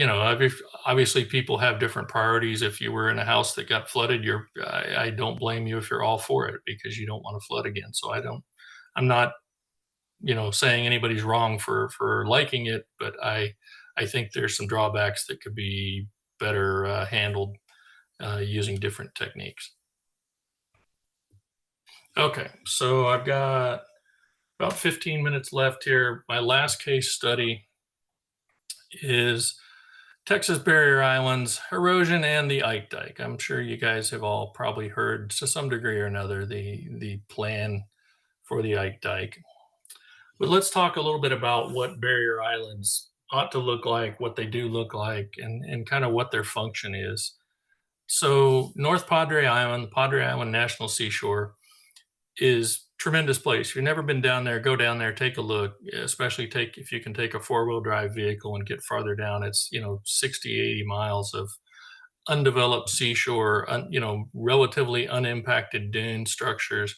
obviously people have different priorities. If you were in a house that got flooded, I don't blame you if you're all for it, because you don't want to flood again. So I'm not, saying anybody's wrong for liking it, but I think there's some drawbacks that could be better handled using different techniques. Okay, so I've got about 15 minutes left here. My last case study is Texas Barrier Islands, erosion, and the Ike Dike. I'm sure you guys have all probably heard to some degree or another the plan for the Ike Dike. But let's talk a little bit about what barrier islands ought to look like, what they do look like, and kind of what their function is. So North Padre Island, the Padre Island National Seashore, is a tremendous place. If you've never been down there, go down there, take a look, especially if you can take a 4-wheel drive vehicle and get farther down. It's, 60, 80 miles of undeveloped seashore, relatively unimpacted dune structures,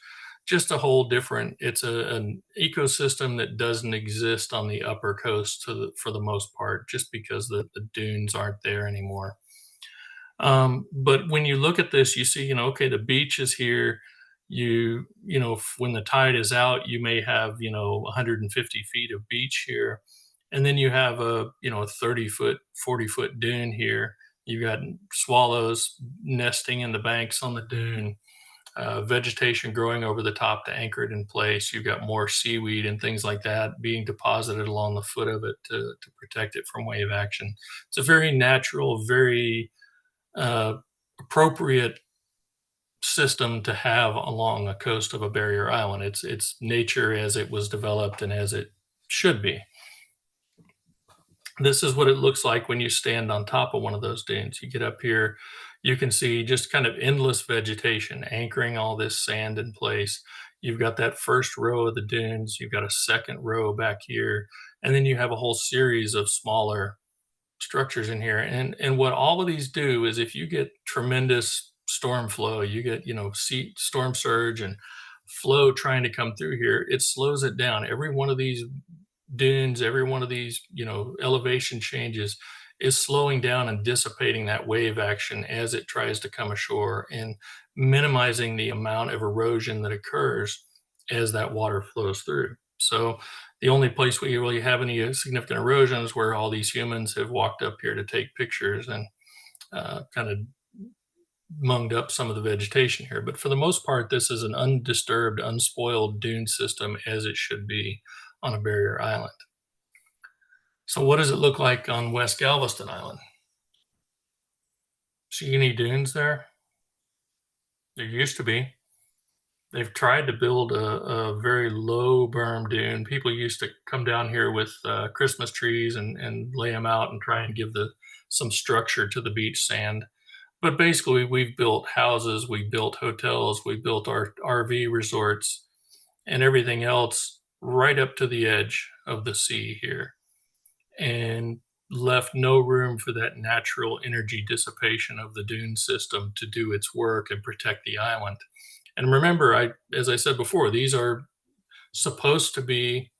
just a whole different, it's an ecosystem that doesn't exist on the upper coast for the most part, just because the dunes aren't there anymore. But when you look at this, you see, okay, the beach is here. When the tide is out, you may have, 150 feet of beach here. And then you have a 30-foot, 40-foot dune here. You've got swallows nesting in the banks on the dune, vegetation growing over the top to anchor it in place. You've got more seaweed and things like that being deposited along the foot of it to protect it from wave action. It's a very natural, very appropriate system to have along the coast of a barrier island. It's nature as it was developed and as it should be. This is what it looks like when you stand on top of one of those dunes. You get up here, you can see just kind of endless vegetation anchoring all this sand in place. You've got that first row of the dunes, you've got a second row back here, and then you have a whole series of smaller structures in here. And what all of these do is, if you get tremendous storm flow, you get, storm surge and flow trying to come through here, it slows it down. Every one of these dunes, every one of these, elevation changes is slowing down and dissipating that wave action as it tries to come ashore, and minimizing the amount of erosion that occurs as that water flows through. So the only place where you really have any significant erosion is where all these humans have walked up here to take pictures and kind of munged up some of the vegetation here. But for the most part, this is an undisturbed, unspoiled dune system as it should be on a barrier island. So what does it look like on West Galveston Island? See any dunes there? There used to be. They've tried to build a very low berm dune. People used to come down here with Christmas trees and lay them out and try and give some structure to the beach sand. But basically, we've built houses, we built hotels, we built our RV resorts and everything else right up to the edge of the sea here, and left no room for that natural energy dissipation of the dune system to do its work and protect the island. And remember, as I said before, these are supposed to be,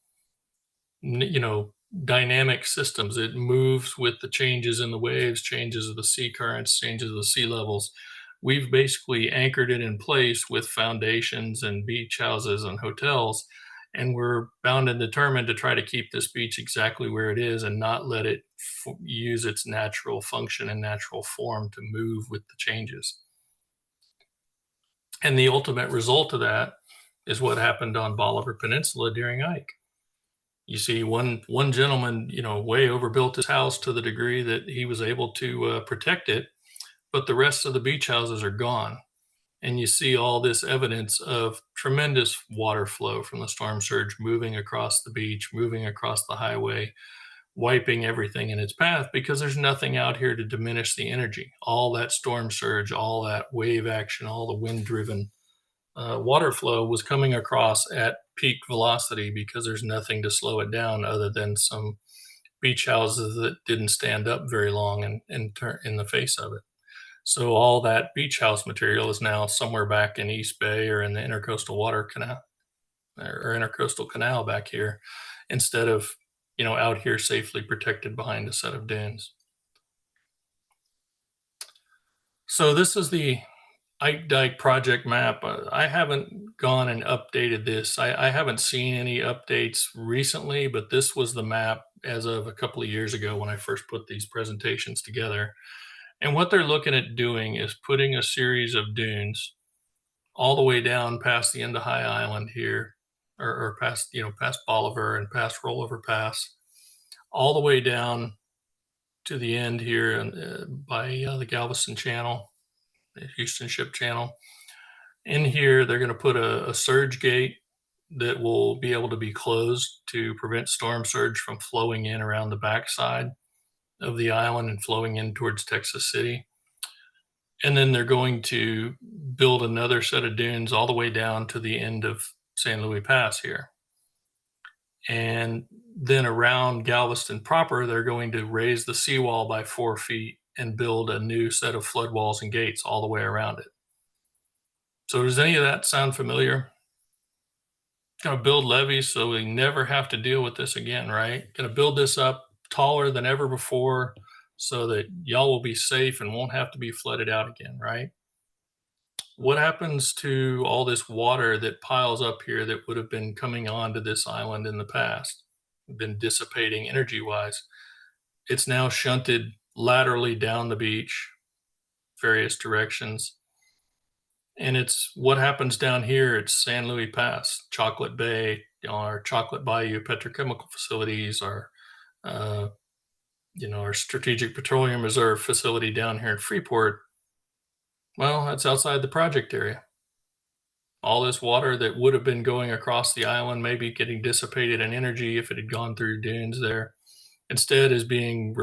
dynamic systems. It moves with the changes in the waves, changes of the sea currents, changes of the sea levels. We've basically anchored it in place with foundations and beach houses and hotels, and we're bound and determined to try to keep this beach exactly where it is and not let it use its natural function and natural form to move with the changes. And the ultimate result of that is what happened on Bolivar Peninsula during Ike. You see one gentleman, way overbuilt his house to the degree that he was able to protect it, but the rest of the beach houses are gone. And you see all this evidence of tremendous water flow from the storm surge moving across the beach, moving across the highway, wiping everything in its path, because there's nothing out here to diminish the energy. All that storm surge, all that wave action, all the wind-driven water flow was coming across at peak velocity, because there's nothing to slow it down other than some beach houses that didn't stand up very long in the face of it. So all that beach house material is now somewhere back in East Bay or in the Intercoastal Water Canal or Intercoastal Canal back here, instead of, out here safely protected behind a set of dunes. So this is the Ike Dike project map. I haven't gone and updated this. I haven't seen any updates recently, but this was the map as of a couple of years ago when I first put these presentations together. And what they're looking at doing is putting a series of dunes all the way down past the end of High Island here, or past, past Bolivar and past Rollover Pass, all the way down to the end here by the Galveston Channel, the Houston Ship Channel. In here, they're going to put a surge gate that will be able to be closed to prevent storm surge from flowing in around the backside of the island and flowing in towards Texas City. And then they're going to build another set of dunes all the way down to the end of San Luis Pass here. And then around Galveston proper, they're going to raise the seawall by 4 feet and build a new set of flood walls and gates all the way around it. So does any of that sound familiar? Going to build levees so we never have to deal with this again, right? Going to build this up taller than ever before so that y'all will be safe and won't have to be flooded out again, right? What happens to all this water that piles up here that would have been coming onto this island in the past, been dissipating energy-wise? It's now shunted laterally down the beach, various directions. And it's what happens down here. It's San Luis Pass, Chocolate Bay, our Chocolate Bayou petrochemical facilities, our Strategic Petroleum Reserve facility down here in Freeport. Well, that's outside the project area. All this water that would have been going across the island, maybe getting dissipated in energy if it had gone through dunes there, instead is being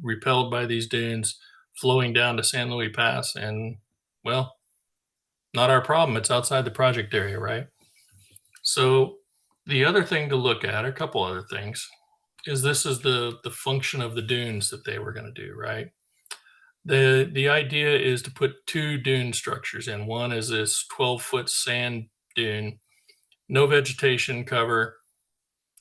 repelled by these dunes, flowing down to San Luis Pass. And, well, not our problem. It's outside the project area, right? So the other thing to look at, a couple other things, is this is the function of the dunes that they were going to do, right? The idea is to put 2 dune structures in. One is this 12-foot sand dune, no vegetation cover,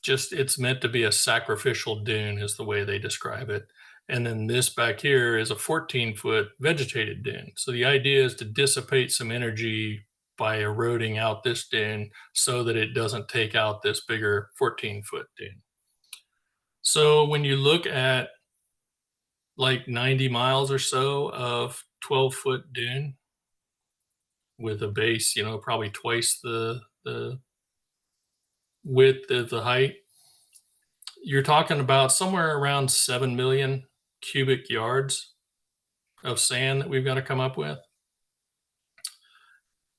just it's meant to be a sacrificial dune is the way they describe it. And then this back here is a 14-foot vegetated dune. So the idea is to dissipate some energy by eroding out this dune so that it doesn't take out this bigger 14-foot dune. So when you look at like 90 miles or so of 12-foot dune with a base, probably twice the width of the height, you're talking about somewhere around 7 million cubic yards of sand that we've got to come up with.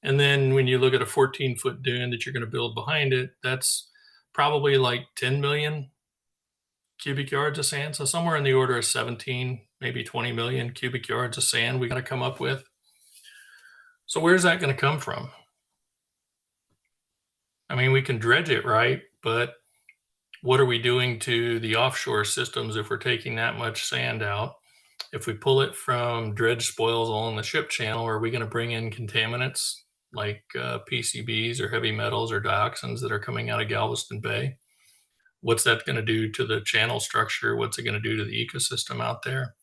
And then when you look at a 14-foot dune that you're going to build behind it, that's probably like 10 million cubic yards of sand. So somewhere in the order of 17, maybe 20 million cubic yards of sand we got to come up with. So where's that going to come from? I mean, we can dredge it, right? But what are we doing to the offshore systems if we're taking that much sand out? If we pull it from dredge spoils along the ship channel, are we going to bring in contaminants like PCBs or heavy metals or dioxins that are coming out of Galveston Bay? What's that going to do to the channel structure? What's it going to do to the ecosystem out there?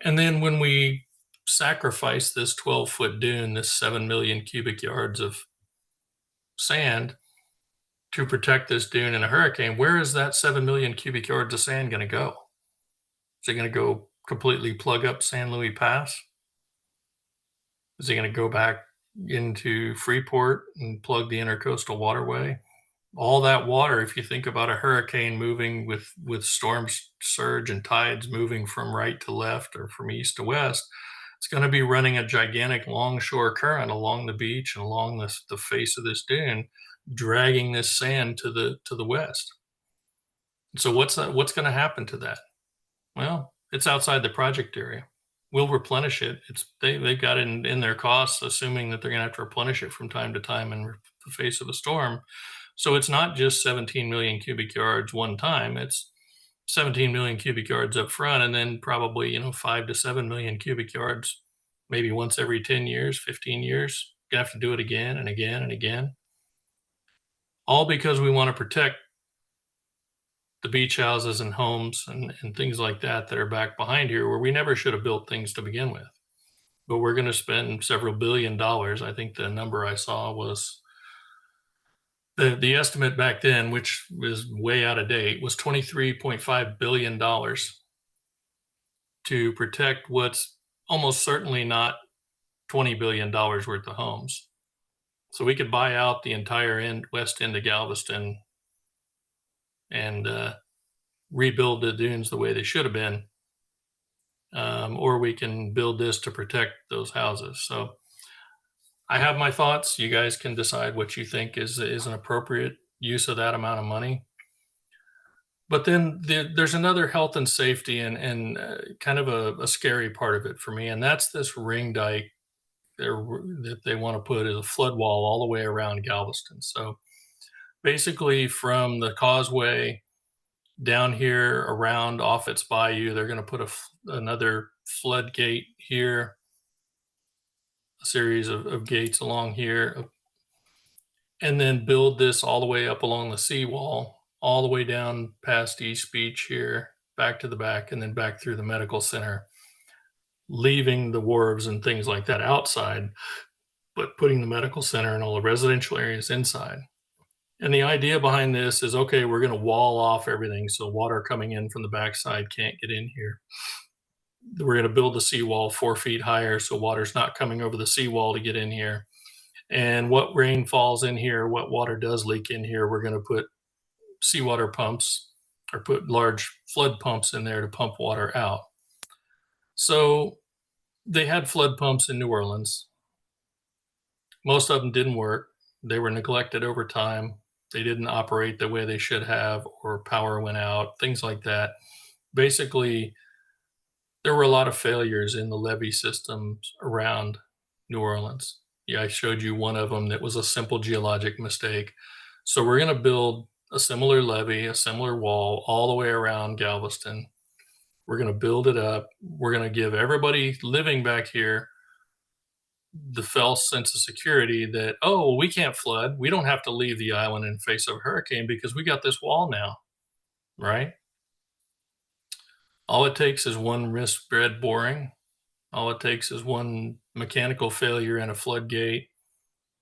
And then when we sacrifice this 12-foot dune, this 7 million cubic yards of sand to protect this dune in a hurricane, where is that 7 million cubic yards of sand going to go? Is it going to go completely plug up San Luis Pass? Is it going to go back into Freeport and plug the intercoastal waterway? All that water, if you think about a hurricane moving with storm surge and tides moving from right to left or from east to west, it's going to be running a gigantic longshore current along the beach and along the face of this dune, dragging this sand to the west. So what's going to happen to that? Well, it's outside the project area. We'll replenish it. They've got it in their costs, assuming that they're going to have to replenish it from time to time in the face of a storm. So it's not just 17 million cubic yards one time. It's 17 million cubic yards up front, and then probably, 5 to 7 million cubic yards, maybe once every 10 years, 15 years. You have to do it again and again and again. All because we want to protect the beach houses and homes and things like that are back behind here, where we never should have built things to begin with. But we're going to spend several $billion. I think the number I saw was the estimate back then, which was way out of date, was $23.5 billion to protect what's almost certainly not $20 billion worth of homes. So we could buy out the entire west end of Galveston and rebuild the dunes the way they should have been. Or we can build this to protect those houses. So I have my thoughts. You guys can decide what you think is an appropriate use of that amount of money. But then there's another health and safety and kind of a scary part of it for me, and that's this ring dike that they want to put as a flood wall all the way around Galveston. So basically from the causeway down here around off its bayou, they're going to put another floodgate here, a series of gates along here, and then build this all the way up along the seawall, all the way down past East Beach here, back to the back, and then back through the medical center, leaving the wharves and things like that outside, but putting the medical center and all the residential areas inside. And the idea behind this is, okay, we're going to wall off everything so water coming in from the backside can't get in here. We're going to build the seawall 4 feet higher so water's not coming over the seawall to get in here. And what rain falls in here, what water does leak in here, we're going to put seawater pumps or put large flood pumps in there to pump water out. So they had flood pumps in New Orleans. Most of them didn't work. They were neglected over time. They didn't operate the way they should have, or power went out, things like that. Basically, there were a lot of failures in the levee systems around New Orleans. Yeah, I showed you one of them that was a simple geologic mistake. So we're going to build a similar levee, a similar wall all the way around Galveston. We're going to build it up. We're going to give everybody living back here the false sense of security that, oh, we can't flood. We don't have to leave the island in face of a hurricane because we got this wall now, right? All it takes is one misread boring. All it takes is one mechanical failure in a floodgate.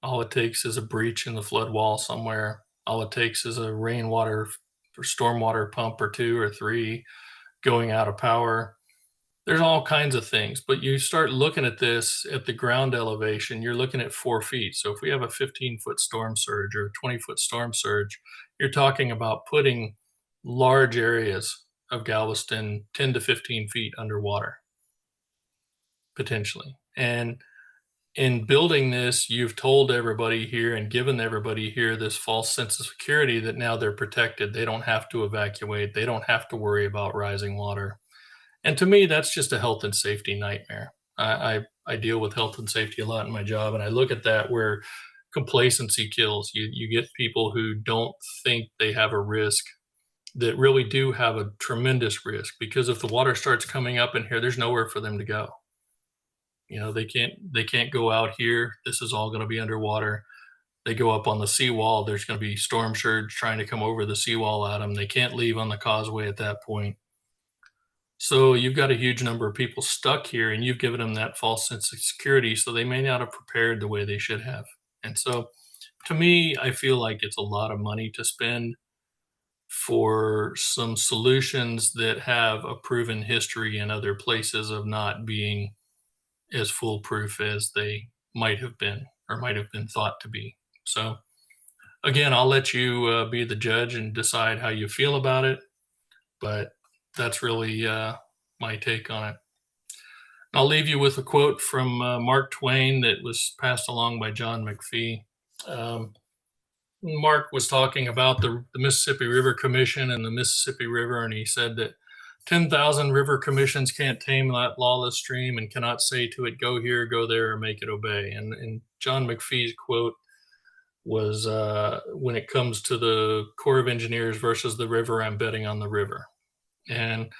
All it takes is a breach in the flood wall somewhere. All it takes is a rainwater or stormwater pump or 2 or 3 going out of power. There's all kinds of things, but you start looking at this at the ground elevation, you're looking at 4 feet. So if we have a 15-foot storm surge or a 20-foot storm surge, you're talking about putting large areas of Galveston 10 to 15 feet underwater, potentially. And in building this, you've told everybody here and given everybody here this false sense of security that now they're protected. They don't have to evacuate. They don't have to worry about rising water. And to me, that's just a health and safety nightmare. I deal with health and safety a lot in my job, and I look at that where complacency kills. You get people who don't think they have a risk that really do have a tremendous risk, because if the water starts coming up in here, there's nowhere for them to go. They can't go out here. This is all going to be underwater. They go up on the seawall. There's going to be storm surge trying to come over the seawall at them. They can't leave on the causeway at that point. So you've got a huge number of people stuck here, and you've given them that false sense of security, so they may not have prepared the way they should have. And so to me, I feel like it's a lot of money to spend for some solutions that have a proven history in other places of not being as foolproof as they might have been or might have been thought to be. So again, I'll let you be the judge and decide how you feel about it, but that's really my take on it. I'll leave you with a quote from Mark Twain that was passed along by John McPhee. Mark was talking about the Mississippi River Commission and the Mississippi River, and he said that 10,000 river commissions can't tame that lawless stream and cannot say to it, go here, go there, or make it obey. And John McPhee's quote was, when it comes to the Corps of Engineers versus the river, I'm betting on the river. And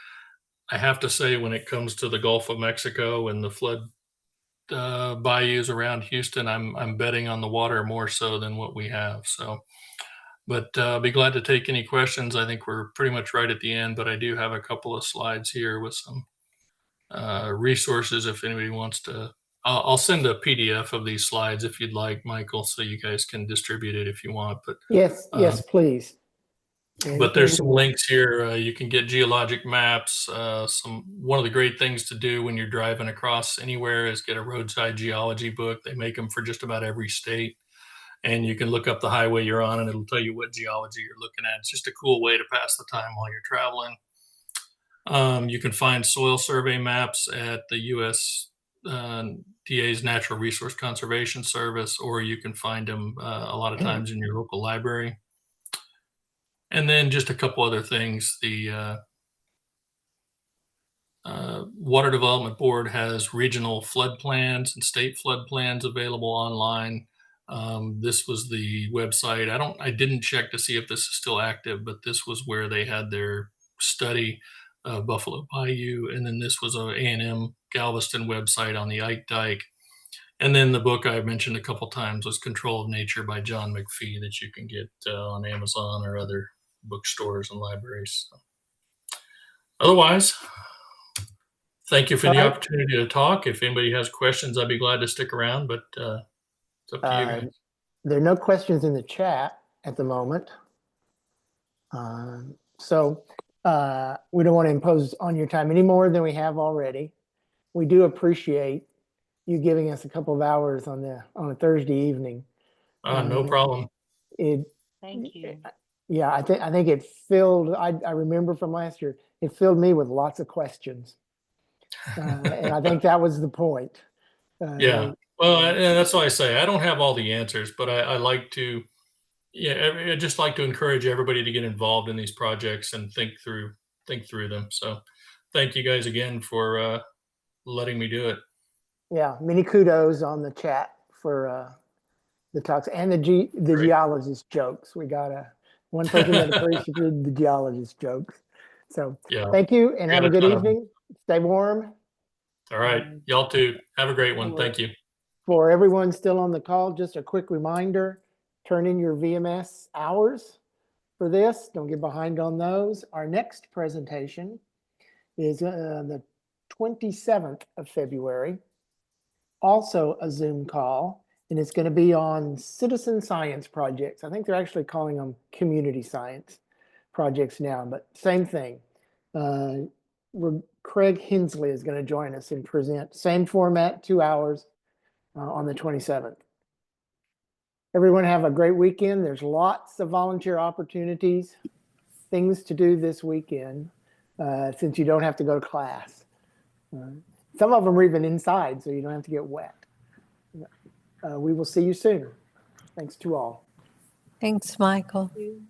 I have to say, when it comes to the Gulf of Mexico and the flood bayous around Houston, I'm betting on the water more so than what we have. So, but I'll be glad to take any questions. I think we're pretty much right at the end, but I do have a couple of slides here with some resources if anybody wants to. I'll send a PDF of these slides if you'd like, Michael, so you guys can distribute it if you want. But Yes, yes, please. but there's some links here. You can get geologic maps. One of the great things to do when you're driving across anywhere is get a roadside geology book. They make them for just about every state. And you can look up the highway you're on and it'll tell you what geology you're looking at. It's just a cool way to pass the time while you're traveling. You can find soil survey maps at the USDA's Natural Resource Conservation Service, or you can find them a lot of times in your local library. And then just a couple other things. The Water Development Board has regional flood plans and state flood plans available online. This was the website. I didn't check to see if this is still active, but this was where they had their study of Buffalo Bayou. And then this was a A&M Galveston website on the Ike Dike. And then the book I mentioned a couple times was Control of Nature by John McPhee that you can get on Amazon or other bookstores and libraries. So. Otherwise, thank you for the opportunity to talk. If anybody has questions, I'd be glad to stick around, but it's up to you guys. There are no questions in the chat at the moment. So we don't want to impose on your time any more than we have already. We do appreciate you giving us a couple of hours on a Thursday evening. No problem. Thank you. Yeah, I think it filled, I remember from last year, it filled me with lots of questions. And I think that was the point. Yeah, well, and that's why I say I don't have all the answers, but I like to, I just like to encourage everybody to get involved in these projects and think through them. So thank you guys again for letting me do it. Yeah, many kudos on the chat for the talks and the geologist jokes. We got one person that appreciated the geologist jokes. So yeah. Thank you and have a good evening. Stay warm. All right. Y'all too. Have a great one. Thank you. For everyone still on the call, just a quick reminder, turn in your VMS hours for this. Don't get behind on those. Our next presentation is the 27th of February. Also a Zoom call, and it's going to be on citizen science projects. I think they're actually calling them community science projects now, but same thing. Craig Hensley is going to join us and present. Same format, 2 hours on the 27th. Everyone have a great weekend. There's lots of volunteer opportunities, things to do this weekend since you don't have to go to class. Some of them are even inside, so you don't have to get wet. We will see you soon. Thanks to all. Thanks, Michael. Thank you.